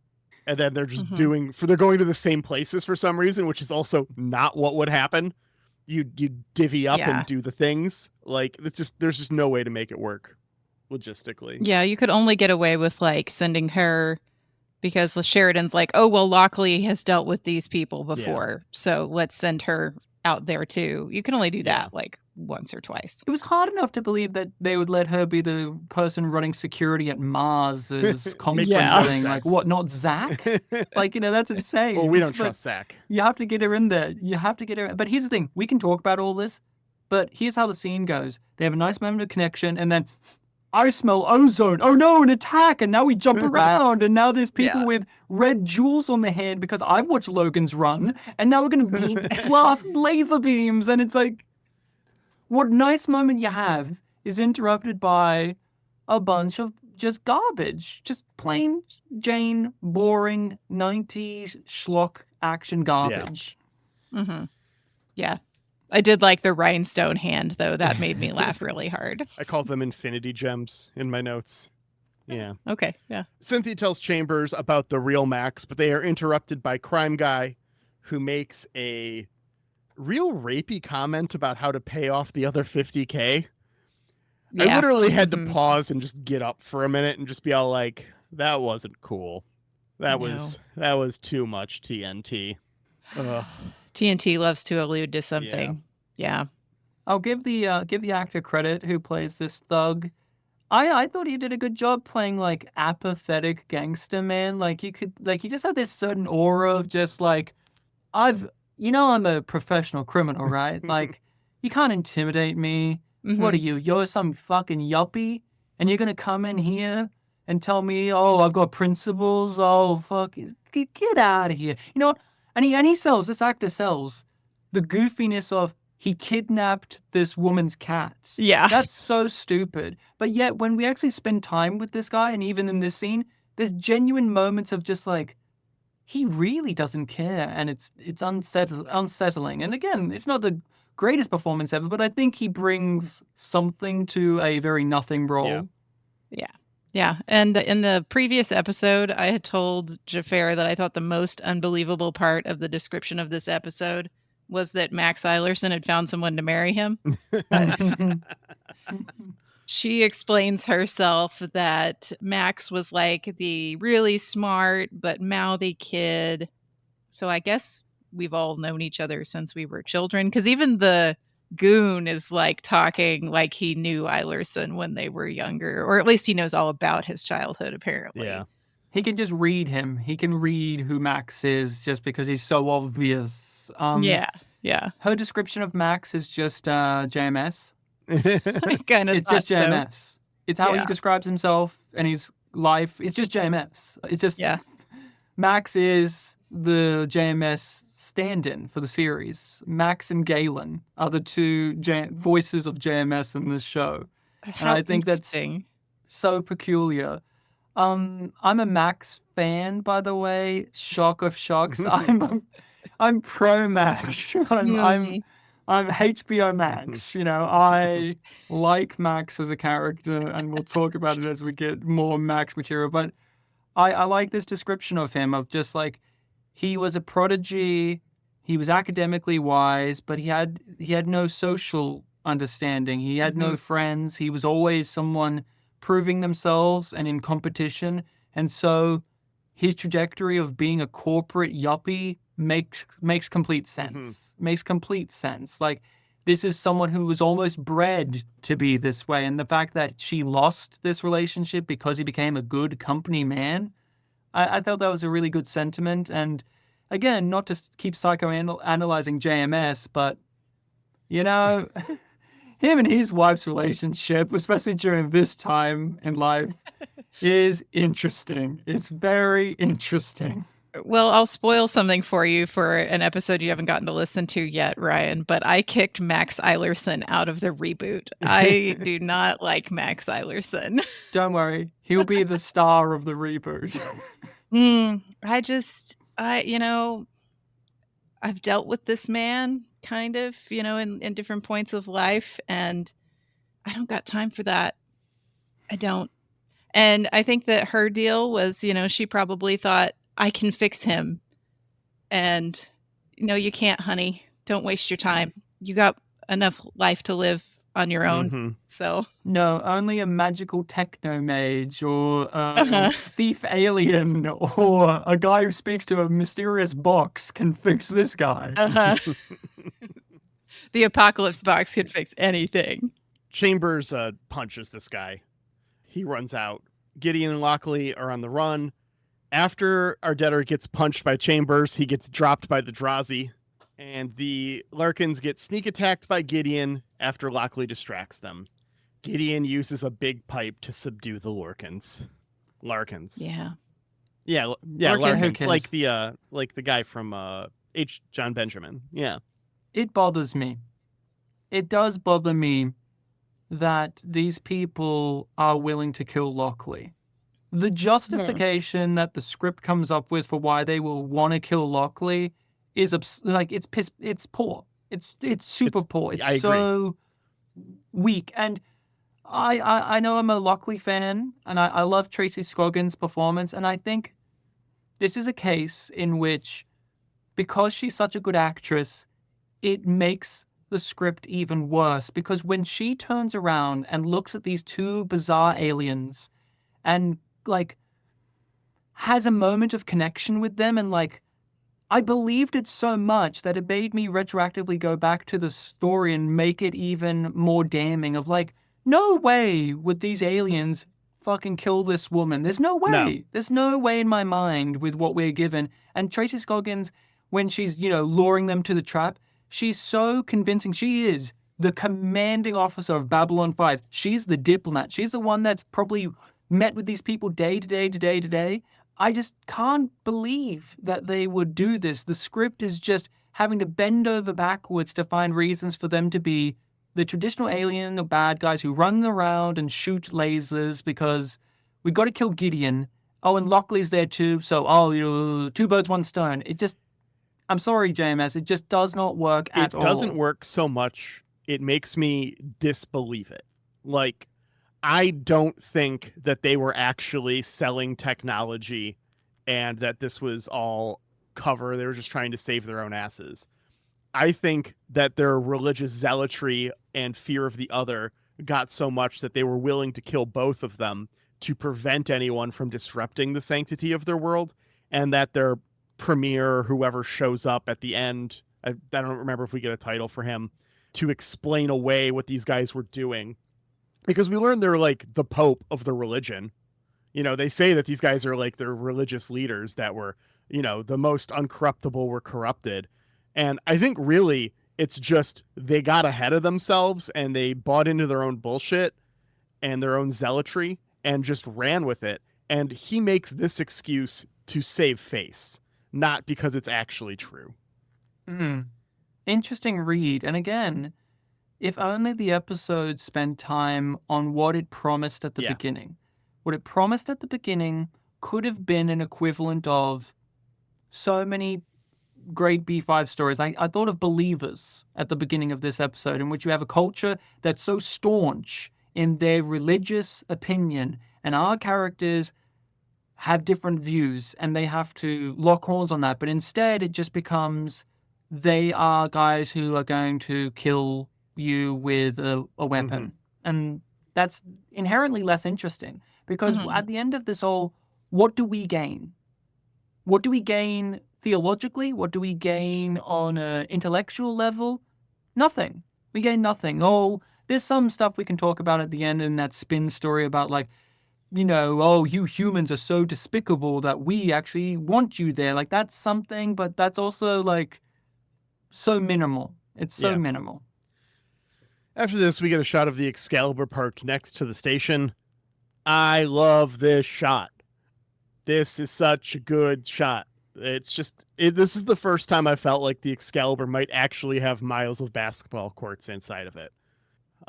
and then they're just they're going to the same places for some reason, which is also not what would happen. You divvy up and do the things. Like, there's just no way to make it work logistically. Yeah, you could only get away with like sending her because Sheridan's like, oh, well, Lochley has dealt with these people before, so let's send her out there too. You can only do that like once or twice. It was hard enough to believe that they would let her be the person running security at Mars's conference thing. Like, what, not Zach? Like, you know, that's insane. Well, we don't trust Zach. You have to get her in there. You have to get her. But here's the thing. We can talk about all this, but here's how the scene goes. They have a nice moment of connection, and then I smell ozone. Oh no, an attack. And now we jump around, and now there's people with red jewels on their head because I've watched Logan's Run, and now we're going to blast laser beams. And it's like, what nice moment you have is interrupted by a bunch of just garbage. Just plain Jane, boring 90s schlock action garbage. Yeah. I did like the rhinestone hand, though. That made me laugh really hard. I called them infinity gems in my notes. Yeah. Okay, yeah. Cynthia tells Chambers about the real Max, but they are interrupted by Crime Guy, who makes a real rapey comment about how to pay off the other $50K. I literally had to pause and just get up for a minute and just be all like, that wasn't cool. That was too much TNT. Ugh. TNT loves to allude to something. Yeah. I'll give the actor credit who plays this thug. I thought he did a good job playing like apathetic gangster man. Like he just had this certain aura of just like, I'm a professional criminal, right? Like, you can't intimidate me. What are you? You're some fucking yuppie, and you're gonna come in here and tell me, oh, I've got principles. Oh, fuck, get out of here. You know what? And he sells. This actor sells the goofiness of he kidnapped this woman's cats. Yeah. That's so stupid. But yet, when we actually spend time with this guy, and even in this scene, there's genuine moments of just like, he really doesn't care, and it's unsettling. And again, it's not the greatest performance ever, but I think he brings something to a very nothing role. Yeah. And in the previous episode, I had told Xhafer that I thought the most unbelievable part of the description of this episode was that Max Eilerson had found someone to marry him. She explains herself that Max was like the really smart but mouthy kid. So I guess we've all known each other since we were children, because even the goon is like talking like he knew Eilerson when they were younger, or at least he knows all about his childhood, apparently. Yeah. He can just read him. He can read who Max is just because he's so obvious. Yeah. Her description of Max is just JMS. It's just JMS. It's how he describes himself and his life. It's just JMS. It's just Max is the JMS stand-in for the series. Max and Galen are the two voices of JMS in this show. And I think that's so peculiar. I'm a Max fan, by the way. Shock of shocks. I'm pro Max. I'm HBO Max. I like Max as a character, and we'll talk about it as we get more Max material. But I like this description of him, of just like, he was a prodigy, he was academically wise, but he had no social understanding. He had no friends. He was always someone proving themselves and in competition. And so his trajectory of being a corporate yuppie makes complete sense. Makes complete sense. Like, this is someone who was almost bred to be this way. And the fact that she lost this relationship because he became a good company man, I thought that was a really good sentiment. And again, not to keep psychoanalyzing JMS, but, him and his wife's relationship, especially during this time in life, is interesting. It's very interesting. Well, I'll spoil something for you for an episode you haven't gotten to listen to yet, Ryan, but I kicked Max Eilerson out of the reboot. I do not like Max Eilerson. Don't worry. He'll be the star of the reboot. I've dealt with this man kind of, in different points of life, and I don't got time for that. I don't. And I think that her deal was, she probably thought, I can fix him. And, you can't, honey. Don't waste your time. You got enough life to live on your own. So no, only a magical techno mage or a thief alien or a guy who speaks to a mysterious box can fix this guy. The apocalypse box can fix anything. Chambers punches this guy. He runs out. Gideon and Lochley are on the run. After Ardetter gets punched by Chambers, he gets dropped by the Drazi, and the Larkins get sneak attacked by Gideon after Lochley distracts them. Gideon uses a big pipe to subdue the Larkins. Yeah, Larkins, like the guy from H. John Benjamin. Yeah. It bothers me. It does bother me that these people are willing to kill Lochley. The justification that the script comes up with for why they will want to kill Lochley is it's poor. It's super poor. It's so weak. And I know I'm a Lochley fan, and I love Tracy Scoggins' performance, and I think this is a case in which, because she's such a good actress, it makes the script even worse, because when she turns around and looks at these two bizarre aliens and has a moment of connection with them, and I believed it so much that it made me retroactively go back to the story and make it even more damning of no way would these aliens fucking kill this woman. There's no way. No. There's no way in my mind with what we're given. And Tracy Scoggins, when she's, luring them to the trap, she's so convincing. She is the commanding officer of Babylon 5. She's the diplomat. She's the one that's probably met with these people day to day. I just can't believe that they would do this. The script is just having to bend over backwards to find reasons for them to be the traditional alien or bad guys who run around and shoot lasers because we got to kill Gideon. Oh, and Lochley's there too. So, two birds, one stone. I'm sorry, JMS. It just does not work at all. It doesn't work so much. It makes me disbelieve it. Like, I don't think that they were actually selling technology and that this was all cover. They were just trying to save their own asses. I think that their religious zealotry and fear of the other got so much that they were willing to kill both of them to prevent anyone from disrupting the sanctity of their world, and that their premier, whoever shows up at the end, I don't remember if we get a title for him, to explain away what these guys were doing. Because we learned they're like the Pope of the religion. They say that these guys are like their religious leaders that were, the most uncorruptible were corrupted. And I think really it's just they got ahead of themselves and they bought into their own bullshit and their own zealotry and just ran with it. And he makes this excuse to save face, not because it's actually true. Interesting read. And again, if only the episode spent time on what it promised at the beginning. What it promised at the beginning could have been an equivalent of so many great B5 stories. I thought of Believers at the beginning of this episode, in which you have a culture that's so staunch in their religious opinion, and our characters have different views, and they have to lock horns on that. But instead, it just becomes they are guys who are going to kill you with a weapon. And that's inherently less interesting, because at the end of this all, what do we gain? What do we gain theologically? What do we gain on an intellectual level? Nothing. We gain nothing. Oh, there's some stuff we can talk about at the end in that spin story about like, you humans are so despicable that we actually want you there. Like, that's something, but that's also like so minimal. It's so minimal. After this, we get a shot of the Excalibur parked next to the station. I love this shot. This is such a good shot. It's just, this is the first time I felt like the Excalibur might actually have miles of basketball courts inside of it.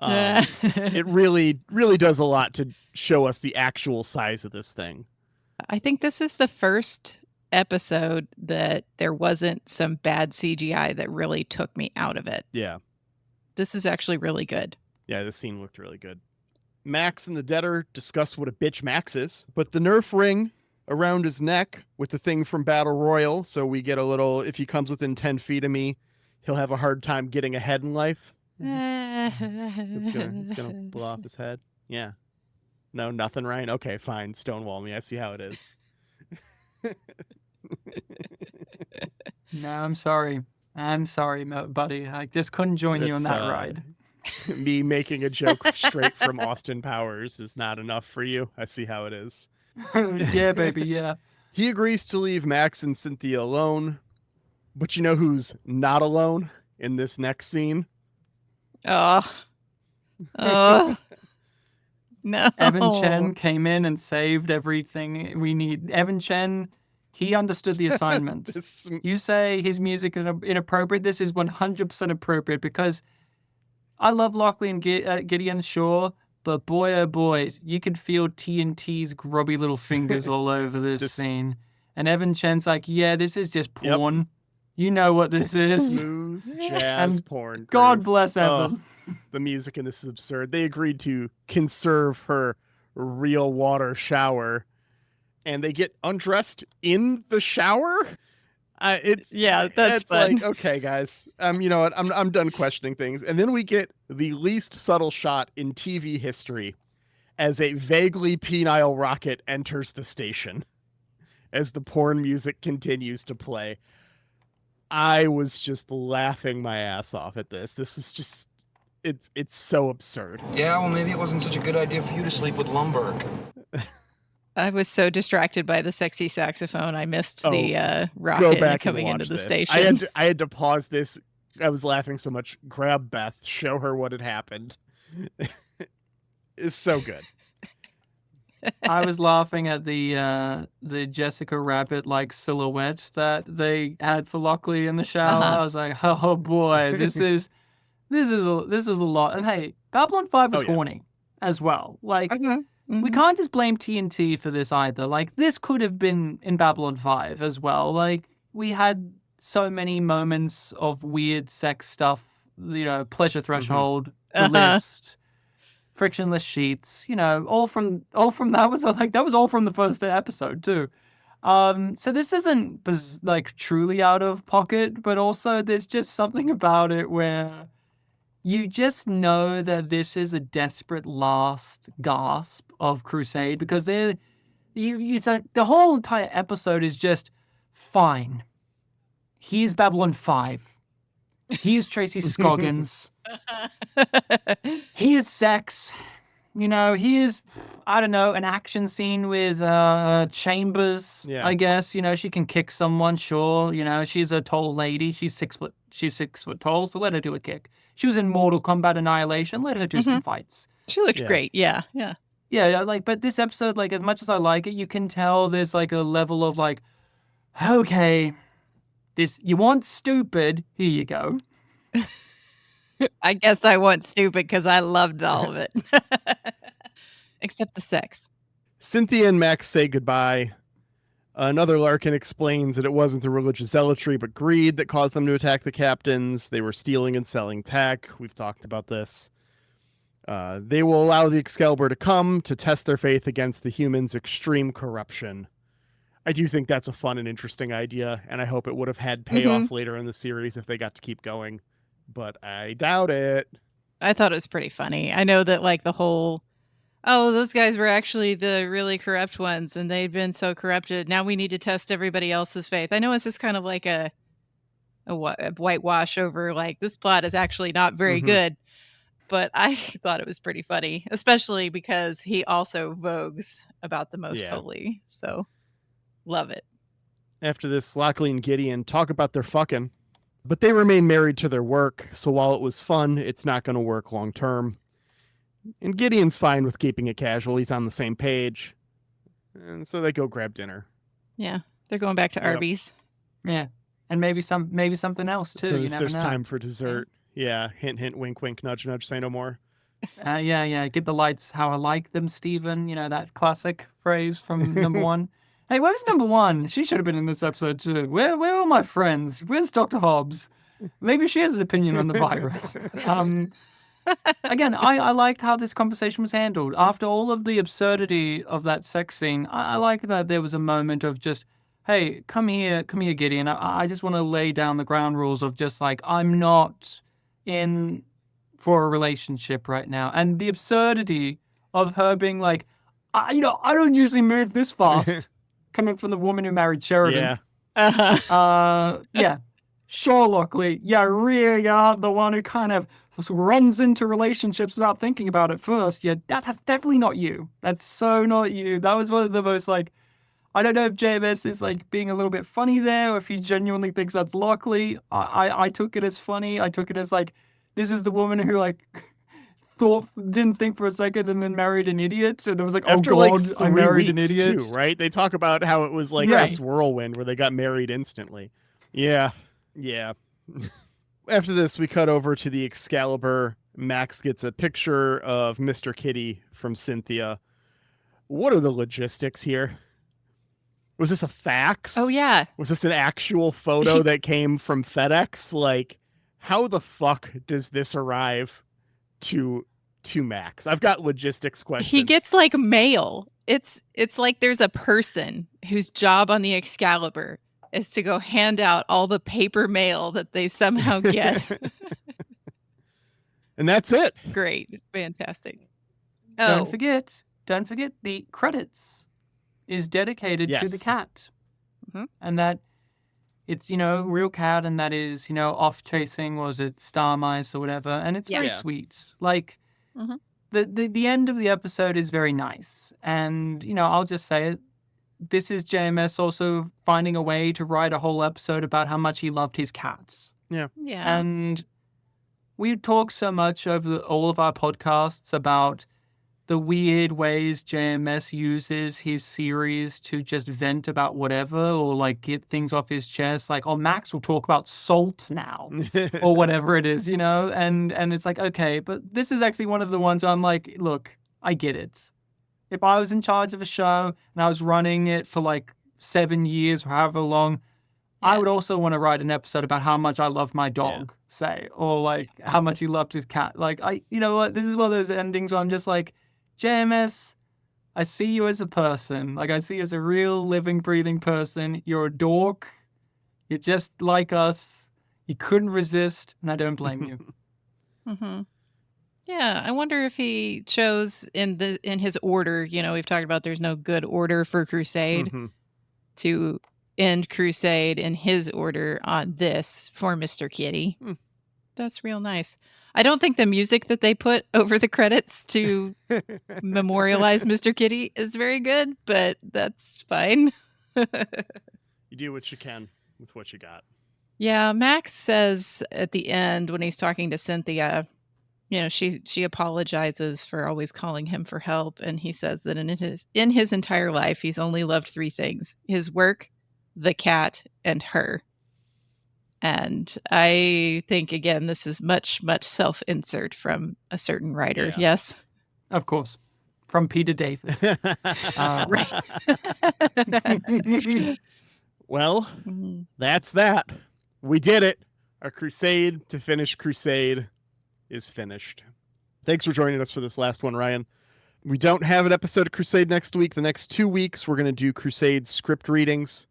It really, really does a lot to show us the actual size of this thing. I think this is the first episode that there wasn't some bad CGI that really took me out of it. Yeah. This is actually really good. Yeah, this scene looked really good. Max and the Debtor discuss what a bitch Max is, but the Nerf ring around his neck with the thing from Battle Royale, so we get a little, if he comes within 10 feet of me, he'll have a hard time getting ahead in life. It's gonna blow off his head. Yeah. No, nothing, Ryan? Okay, fine. Stonewall me. I see how it is. No, I'm sorry. Buddy. I just couldn't join you on that ride. Me making a joke straight from Austin Powers is not enough for you. I see how it is. Yeah, baby, yeah. He agrees to leave Max and Cynthia alone, but you know who's not alone in this next scene? Oh. No. Evan Chen came in and saved everything we need. Evan Chen, he understood the assignment. You say his music is inappropriate. This is 100% appropriate, because I love Lochley and Gideon, sure, but boy, oh boy, you could feel TNT's grubby little fingers all over this scene. And Evan Chen's like, yeah, this is just porn. Yep. You know what this is. Smooth jazz porn. God bless Evan. The music in this is absurd. They agreed to conserve her real water shower, and they get undressed in the shower. That's fun. Like, okay, guys. You know what? I'm done questioning things. And then we get the least subtle shot in TV history as a vaguely penile rocket enters the station as the porn music continues to play. I was just laughing my ass off at this. This is just, it's so absurd. Yeah, well, maybe it wasn't such a good idea for you to sleep with Lumberg. I was so distracted by the sexy saxophone. I missed the rocket coming into the station. I had to pause this. I was laughing so much. Grab Beth, show her what had happened. It's so good. I was laughing at the Jessica Rabbit like silhouette that they had for Lochley in the shower. I was like, oh boy, this is a lot. And hey, Babylon 5 was horny as well. Like we can't just blame TNT for this either. Like this could have been in Babylon 5 as well. Like we had so many moments of weird sex stuff, pleasure threshold, the list, frictionless sheets, all from that was all from the first episode too. So this isn't like truly out of pocket, but also there's just something about it where you just know that this is a desperate last gasp of Crusade, because the whole entire episode is just fine. Here's Babylon 5. Here's Tracy Scoggins. Here's sex. Here's, I don't know, an action scene with Chambers, I guess. She can kick someone, sure. She's a tall lady. She's 6 foot tall, so let her do a kick. She was in Mortal Kombat Annihilation. Let her do some fights. She looked great. Yeah. Yeah, but this episode, as much as I like it, you can tell there's a level of okay, you want stupid, here you go. I guess I want stupid because I loved all of it. Except the sex. Cynthia and Max say goodbye. Another Larkin explains that it wasn't the religious zealotry but greed that caused them to attack the captains. They were stealing and selling tech. We've talked about this. They will allow the Excalibur to come to test their faith against the humans' extreme corruption. I do think that's a fun and interesting idea, and I hope it would have had payoff later in the series if they got to keep going. But I doubt it. I thought it was pretty funny. I know that the whole, those guys were actually the really corrupt ones and they'd been so corrupted. Now we need to test everybody else's faith. I know it's just kind of like a whitewash over this plot is actually not very good. But I thought it was pretty funny, especially because he also vogues about the most holy. So love it. After this, Lochley and Gideon talk about their fucking. But they remain married to their work, so while it was fun, it's not going to work long term. And Gideon's fine with keeping it casual. He's on the same page. And so they go grab dinner. Yeah, they're going back to Arby's. Yeah, and maybe something else too. So you if never there's know. time for dessert. Yeah, hint, hint, wink, wink, nudge, nudge, say no more. Yeah, get the lights how I like them, Stephen. That classic phrase from number 1. Hey, where's number 1? She should have been in this episode too. Where are my friends? Where's Dr. Hobbs? Maybe she has an opinion on the virus. Again, I liked how this conversation was handled. After all of the absurdity of that sex scene, I like that there was a moment of just, hey, come here, Gideon. I just want to lay down the ground rules of just I'm not in for a relationship right now. And the absurdity of her being I don't usually move this fast. Coming from the woman who married Sheridan. Yeah. Sure, Lochley. You really are the one who kind of runs into relationships without thinking about it first. Yeah, that's definitely not you. That's so not you. That was one of the most I don't know if JMS is being a little bit funny there, or if he genuinely thinks that's Lochley. I took it as funny. I took it as this is the woman who didn't think for a second and then married an idiot. And it was after I married an idiot. Too, right? They talk about how it was this whirlwind where they got married instantly. Yeah. After this, we cut over to the Excalibur. Max gets a picture of Mr. Kitty from Cynthia. What are the logistics here? Was this a fax? Oh, yeah. Was this an actual photo that came from FedEx? How the fuck does this arrive to Max? I've got logistics questions. He gets mail. It's there's a person whose job on the Excalibur is to go hand out all the paper mail that they somehow get. And that's it. Great. Fantastic. Don't forget the credits is dedicated to the cat. And that it's, real cat, and that is, off chasing, was it star mice or whatever, and it's very sweet. The end of the episode is very nice, and, I'll just say it, this is JMS also finding a way to write a whole episode about how much he loved his cats. Yeah. And we talk so much over all of our podcasts about the weird ways JMS uses his series to just vent about whatever or like get things off his chest. Like, oh, Max will talk about salt now or whatever it is, and it's like, okay, but this is actually one of the ones where I'm like, look, I get it. If I was in charge of a show and I was running it for like 7 years or however long, I would also want to write an episode about how much I love my dog, say, or like how much he loved his cat. Like, you know what? This is one of those endings where I'm just like, JMS, I see you as a person. Like, I see you as a real living, breathing person. You're a dork. You're just like us. You couldn't resist, and I don't blame you. Mm-hmm. Yeah, I wonder if he chose in his order. We've talked about there's no good order for Crusade. To end Crusade in his order on this for Mr. Kitty. That's real nice. I don't think the music that they put over the credits to memorialize Mr. Kitty is very good, but that's fine. You do what you can with what you got. Yeah, Max says at the end when he's talking to Cynthia, she apologizes for always calling him for help, and he says that in his entire life he's only loved 3 things: his work, the cat, and her. And I think, again, this is much, much self-insert from a certain writer. Yeah. Yes? Of course. From Peter David. Well, that's that. We did it. Our crusade to finish Crusade is finished. Thanks for joining us for this last one, Ryan. We don't have an episode of Crusade next week. The next 2 weeks, we're going to do Crusade script readings.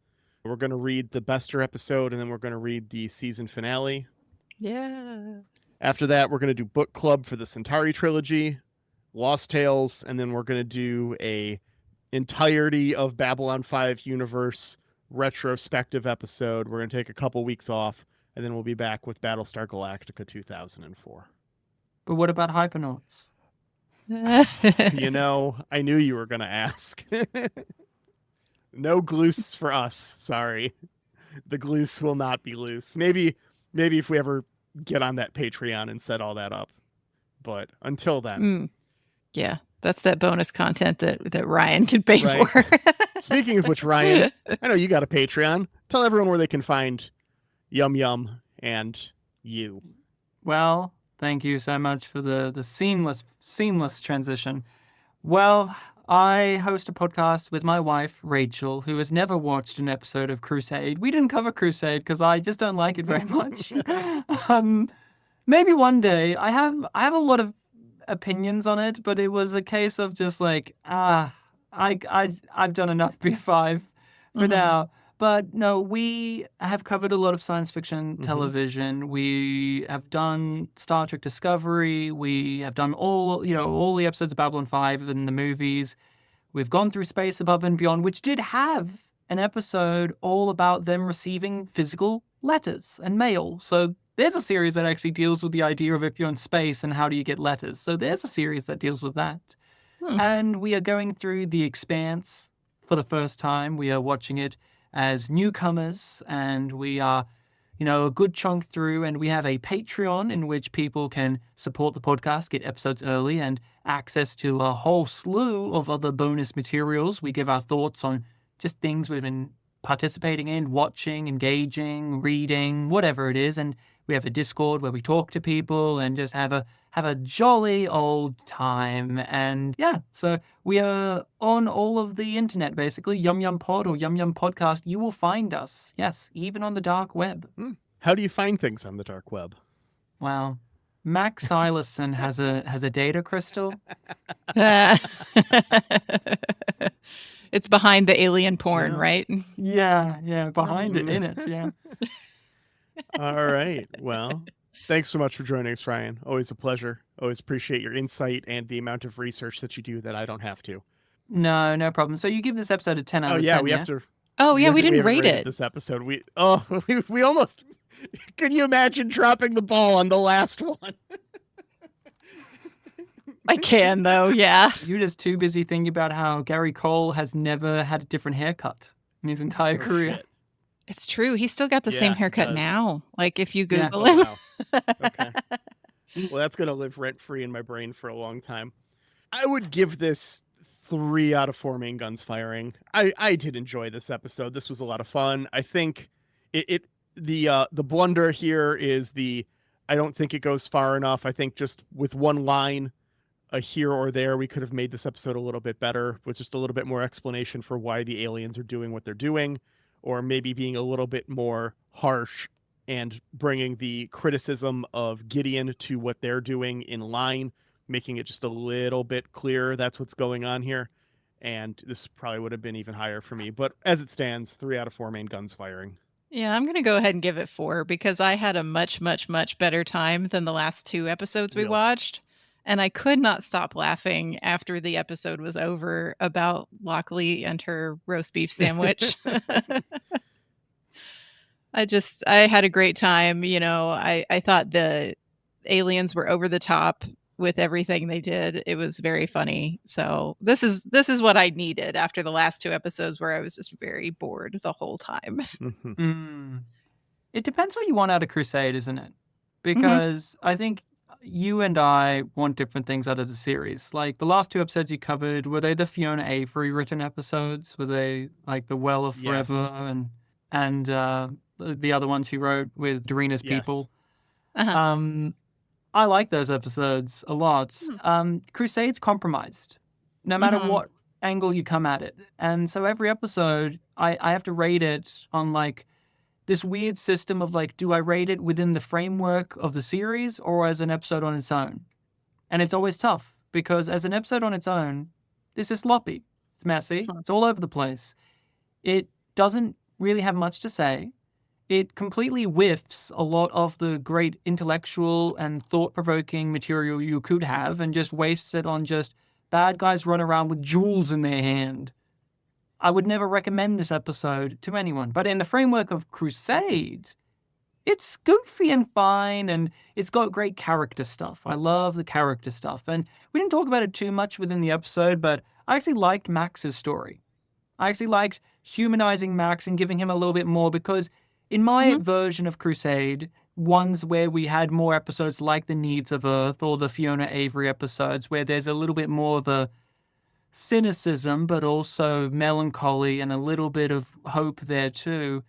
We're going to read the Bester episode, and then we're going to read the season finale. Yeah. After that, we're going to do book club for the Centauri trilogy, Lost Tales, and then we're going to do a entirety of Babylon 5 universe retrospective episode. We're going to take a couple weeks off, and then we'll be back with Battlestar Galactica 2004. But what about Hypernauts? I knew you were going to ask. No gloose for us. Sorry. The gloose will not be loose. Maybe if we ever get on that Patreon and set all that up. But until then. Yeah, that's that bonus content that Ryan can pay for. Speaking of which, Ryan, I know you got a Patreon. Tell everyone where they can find Yum Yum and you. Well, thank you so much for the seamless transition. Well, I host a podcast with my wife, Rachel, who has never watched an episode of Crusade. We didn't cover Crusade because I just don't like it very much. Maybe one day. I have a lot of opinions on it, but it was a case of just like, I've done enough B5 for now. But no, we have covered a lot of science fiction television. We have done Star Trek Discovery. We have done all the episodes of Babylon 5 and the movies. We've gone through Space Above and Beyond, which did have an episode all about them receiving physical letters and mail. So there's a series that actually deals with the idea of if you're in space and how do you get letters. So there's a series that deals with that. And we are going through The Expanse for the first time. We are watching it as newcomers, and we are, a good chunk through, and we have a Patreon in which people can support the podcast, get episodes early, and access to a whole slew of other bonus materials. We give our thoughts on just things we've been participating in, watching, engaging, reading, whatever it is, and we have a Discord where we talk to people and just have a jolly old time. And yeah, so we are on all of the internet, basically. Yum Yum Pod or Yum Yum Podcast. You will find us. Yes, even on the dark web. How do you find things on the dark web? Well, Max Silerson has a data crystal. It's behind the alien porn, right? Yeah, behind it, in it, yeah. All right. Well, thanks so much for joining us, Ryan. Always a pleasure. Always appreciate your insight and the amount of research that you do that I don't have to. No problem. So you give this episode a 10 out of 10, we have to. Oh, yeah, we didn't rate it. This episode. We almost. Can you imagine dropping the ball on the last one? I can, though, yeah. You're just too busy thinking about how Gary Cole has never had a different haircut in his entire career. Shit. It's true. He's still got the same haircut now. Like, if you Google him. Wow. Okay. Well, that's going to live rent-free in my brain for a long time. I would give this 3 out of 4 main guns firing. I did enjoy this episode. This was a lot of fun. I think the blunder here is I don't think it goes far enough. I think just with one line, a here or there, we could have made this episode a little bit better with just a little bit more explanation for why the aliens are doing what they're doing, or maybe being a little bit more harsh and bringing the criticism of Gideon to what they're doing in line, making it just a little bit clearer that's what's going on here. And this probably would have been even higher for me. But as it stands, 3 out of 4 main guns firing. Yeah, I'm going to go ahead and give it 4 because I had a much, much, much better time than the last 2 episodes we watched. And I could not stop laughing after the episode was over about Lochley and her roast beef sandwich. I had a great time. You know, I thought the aliens were over the top with everything they did. It was very funny. So this is what I needed after the last 2 episodes where I was just very bored the whole time. It depends what you want out of Crusade, isn't it? Because I think you and I want different things out of the series. Like the last 2 episodes you covered, were they the Fiona Avery written episodes? Were they like the Well of Forever and the other one she wrote with Darina's people? I like those episodes a lot. Crusade's compromised, no matter what angle you come at it. And so every episode, I have to rate it on like this weird system of like, do I rate it within the framework of the series or as an episode on its own? And it's always tough because as an episode on its own, this is sloppy. It's messy. It's all over the place. It doesn't really have much to say. It completely whiffs a lot of the great intellectual and thought-provoking material you could have and just wastes it on just bad guys run around with jewels in their hand. I would never recommend this episode to anyone. But in the framework of Crusade, it's goofy and fine, and it's got great character stuff. I love the character stuff. And we didn't talk about it too much within the episode, but I actually liked Max's story. I actually liked humanizing Max and giving him a little bit more because in my version of Crusade, ones where we had more episodes like The Needs of Earth or the Fiona Avery episodes where there's a little bit more of a cynicism, but also melancholy and a little bit of hope there too.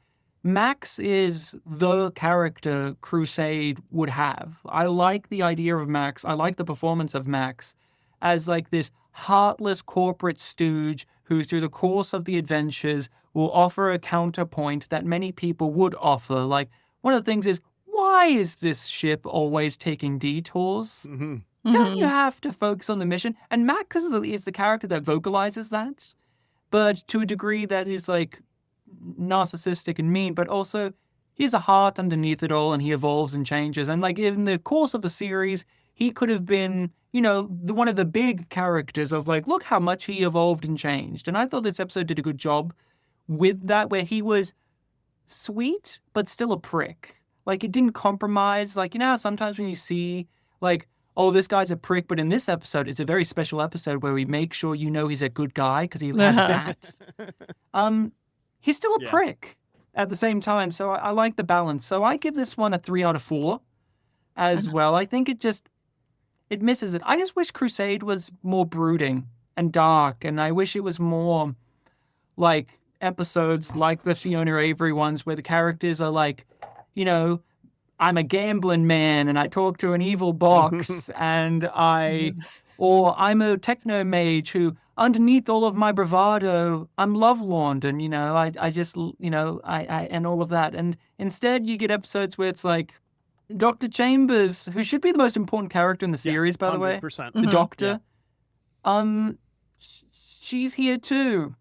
Max is the character Crusade would have. I like the idea of Max. I like the performance of Max as like this heartless corporate stooge who through the course of the adventures will offer a counterpoint that many people would offer. Like one of the things is, why is this ship always taking detours? Don't you have to focus on the mission? And Max is the character that vocalizes that, but to a degree that is like narcissistic and mean, but also he has a heart underneath it all and he evolves and changes. And like in the course of the series, he could have been, you know, one of the big characters of like, look how much he evolved and changed. And I thought this episode did a good job with that, where he was sweet, but still a prick. Like it didn't compromise. Like, you know, sometimes when you see like, oh, this guy's a prick, but in this episode, it's a very special episode where we make sure you know he's a good guy because he had that. He's still a prick at the same time, so I like the balance. So I give this one a 3 out of 4 as well. I think it misses it. I just wish Crusade was more brooding and dark, and I wish it was more like episodes like the Fiona Avery ones where the characters are like, you know, I'm a gambling man and I talk to an evil box and or I'm a techno mage who underneath all of my bravado, I'm lovelorn and, you know, I just, you know, I and all of that. And instead you get episodes where it's like Dr. Chambers, who should be the most important character in the series, by the way, the doctor, she's here too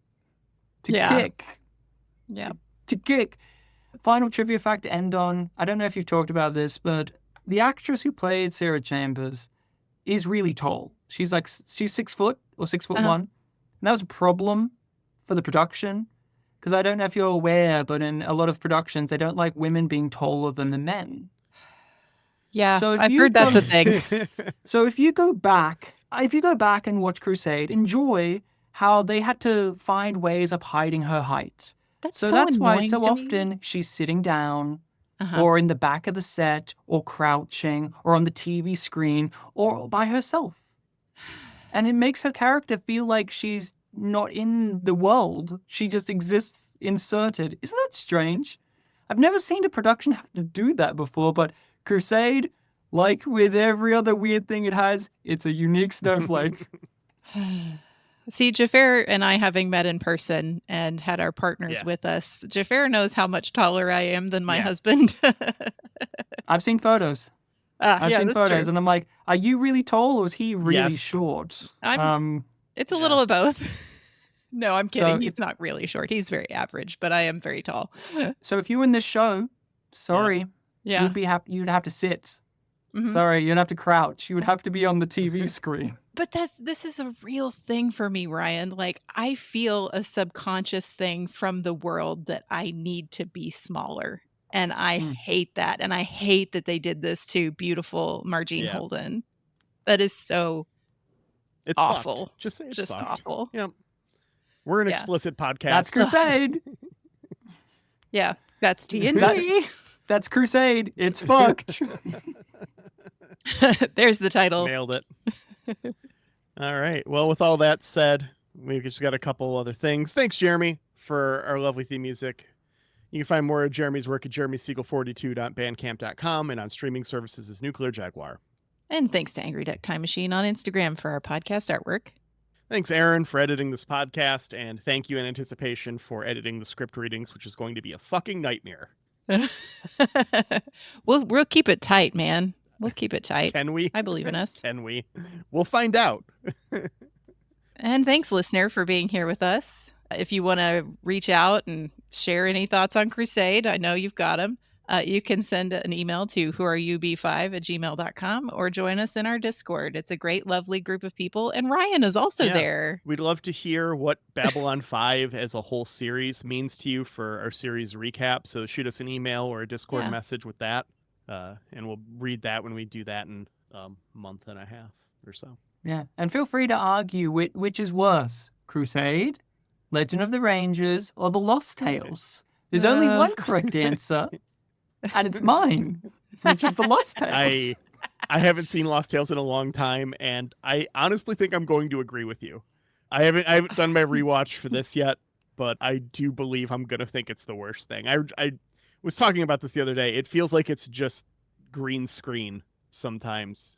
to kick. Yeah. To kick. Final trivia fact to end on. I don't know if you've talked about this, but the actress who played Sarah Chambers is really tall. She's 6 foot or 6'1". And that was a problem for the production. Because I don't know if you're aware, but in a lot of productions, they don't like women being taller than the men. Yeah, so I've heard that's a thing. So if you go back and watch Crusade, enjoy how they had to find ways of hiding her height. That's why so often she's sitting down or in the back of the set or crouching or on the TV screen or by herself. And it makes her character feel like she's not in the world. She just exists inserted. Isn't that strange? I've never seen a production have to do that before, but Crusade, like with every other weird thing it has, it's a unique snowflake. See, Xhafer and I, having met in person and had our partners with us, Xhafer knows how much taller I am than my husband. I've seen photos. I've seen photos, true. and I'm like, are you really tall or is he really short? It's a little of both. No, I'm kidding. He's not really short. He's very average, but I am very tall. So if you were in this show, sorry, you'd have to sit. Mm-hmm. Sorry, you'd have to crouch. You would have to be on the TV screen. But this is a real thing for me, Ryan. Like, I feel a subconscious thing from the world that I need to be smaller. And I hate that. And I hate that they did this to beautiful Margene Holden. That is so awful. Fucked. Just say it's just fucked. Awful. Yep. We're an explicit podcast. That's Crusade. Yeah, that's TNT. That's Crusade. It's fucked. There's the title. Nailed it. All right. Well, with all that said, we've just got a couple other things. Thanks, Jeremy, for our lovely theme music. You can find more of Jeremy's work at jeremysiegel42.bandcamp.com and on streaming services as Nuclear Jaguar. And thanks to Angry Duck Time Machine on Instagram for our podcast artwork. Thanks, Aaron, for editing this podcast, and thank you in anticipation for editing the script readings, which is going to be a fucking nightmare. We'll keep it tight, man. We'll keep it tight. Can we? I believe in us. Can we? We'll find out. And thanks, listener, for being here with us. If you want to reach out and share any thoughts on Crusade, I know you've got them. You can send an email to whoareyoub5@gmail.com or join us in our Discord. It's a great, lovely group of people. And Ryan is also there. We'd love to hear what Babylon 5 as a whole series means to you for our series recap. So shoot us an email or a Discord message with that. And we'll read that when we do that in a month and a half or so. Yeah, and feel free to argue which is worse, Crusade, Legend of the Rangers, or The Lost Tales. There's only one correct answer, and it's mine, which is The Lost Tales. I haven't seen Lost Tales in a long time, and I honestly think I'm going to agree with you. I haven't done my rewatch for this yet, but I do believe I'm going to think it's the worst thing. I was talking about this the other day. It feels like it's just green screen sometimes.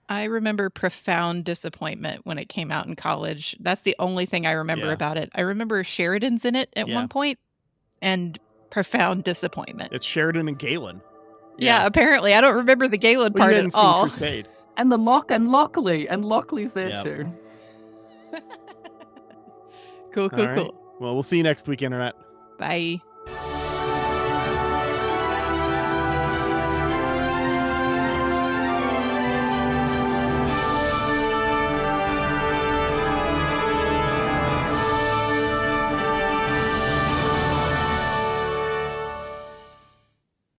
I remember profound disappointment when it came out in college. That's the only thing I remember about it. I remember Sheridan's in it at one point, and profound disappointment. It's Sheridan and Galen. Yeah, apparently. I don't remember the Galen part at all. Crusade. And the Lochley, and Lochley's there too. Cool. Well, we'll see you next week, Internet. Bye.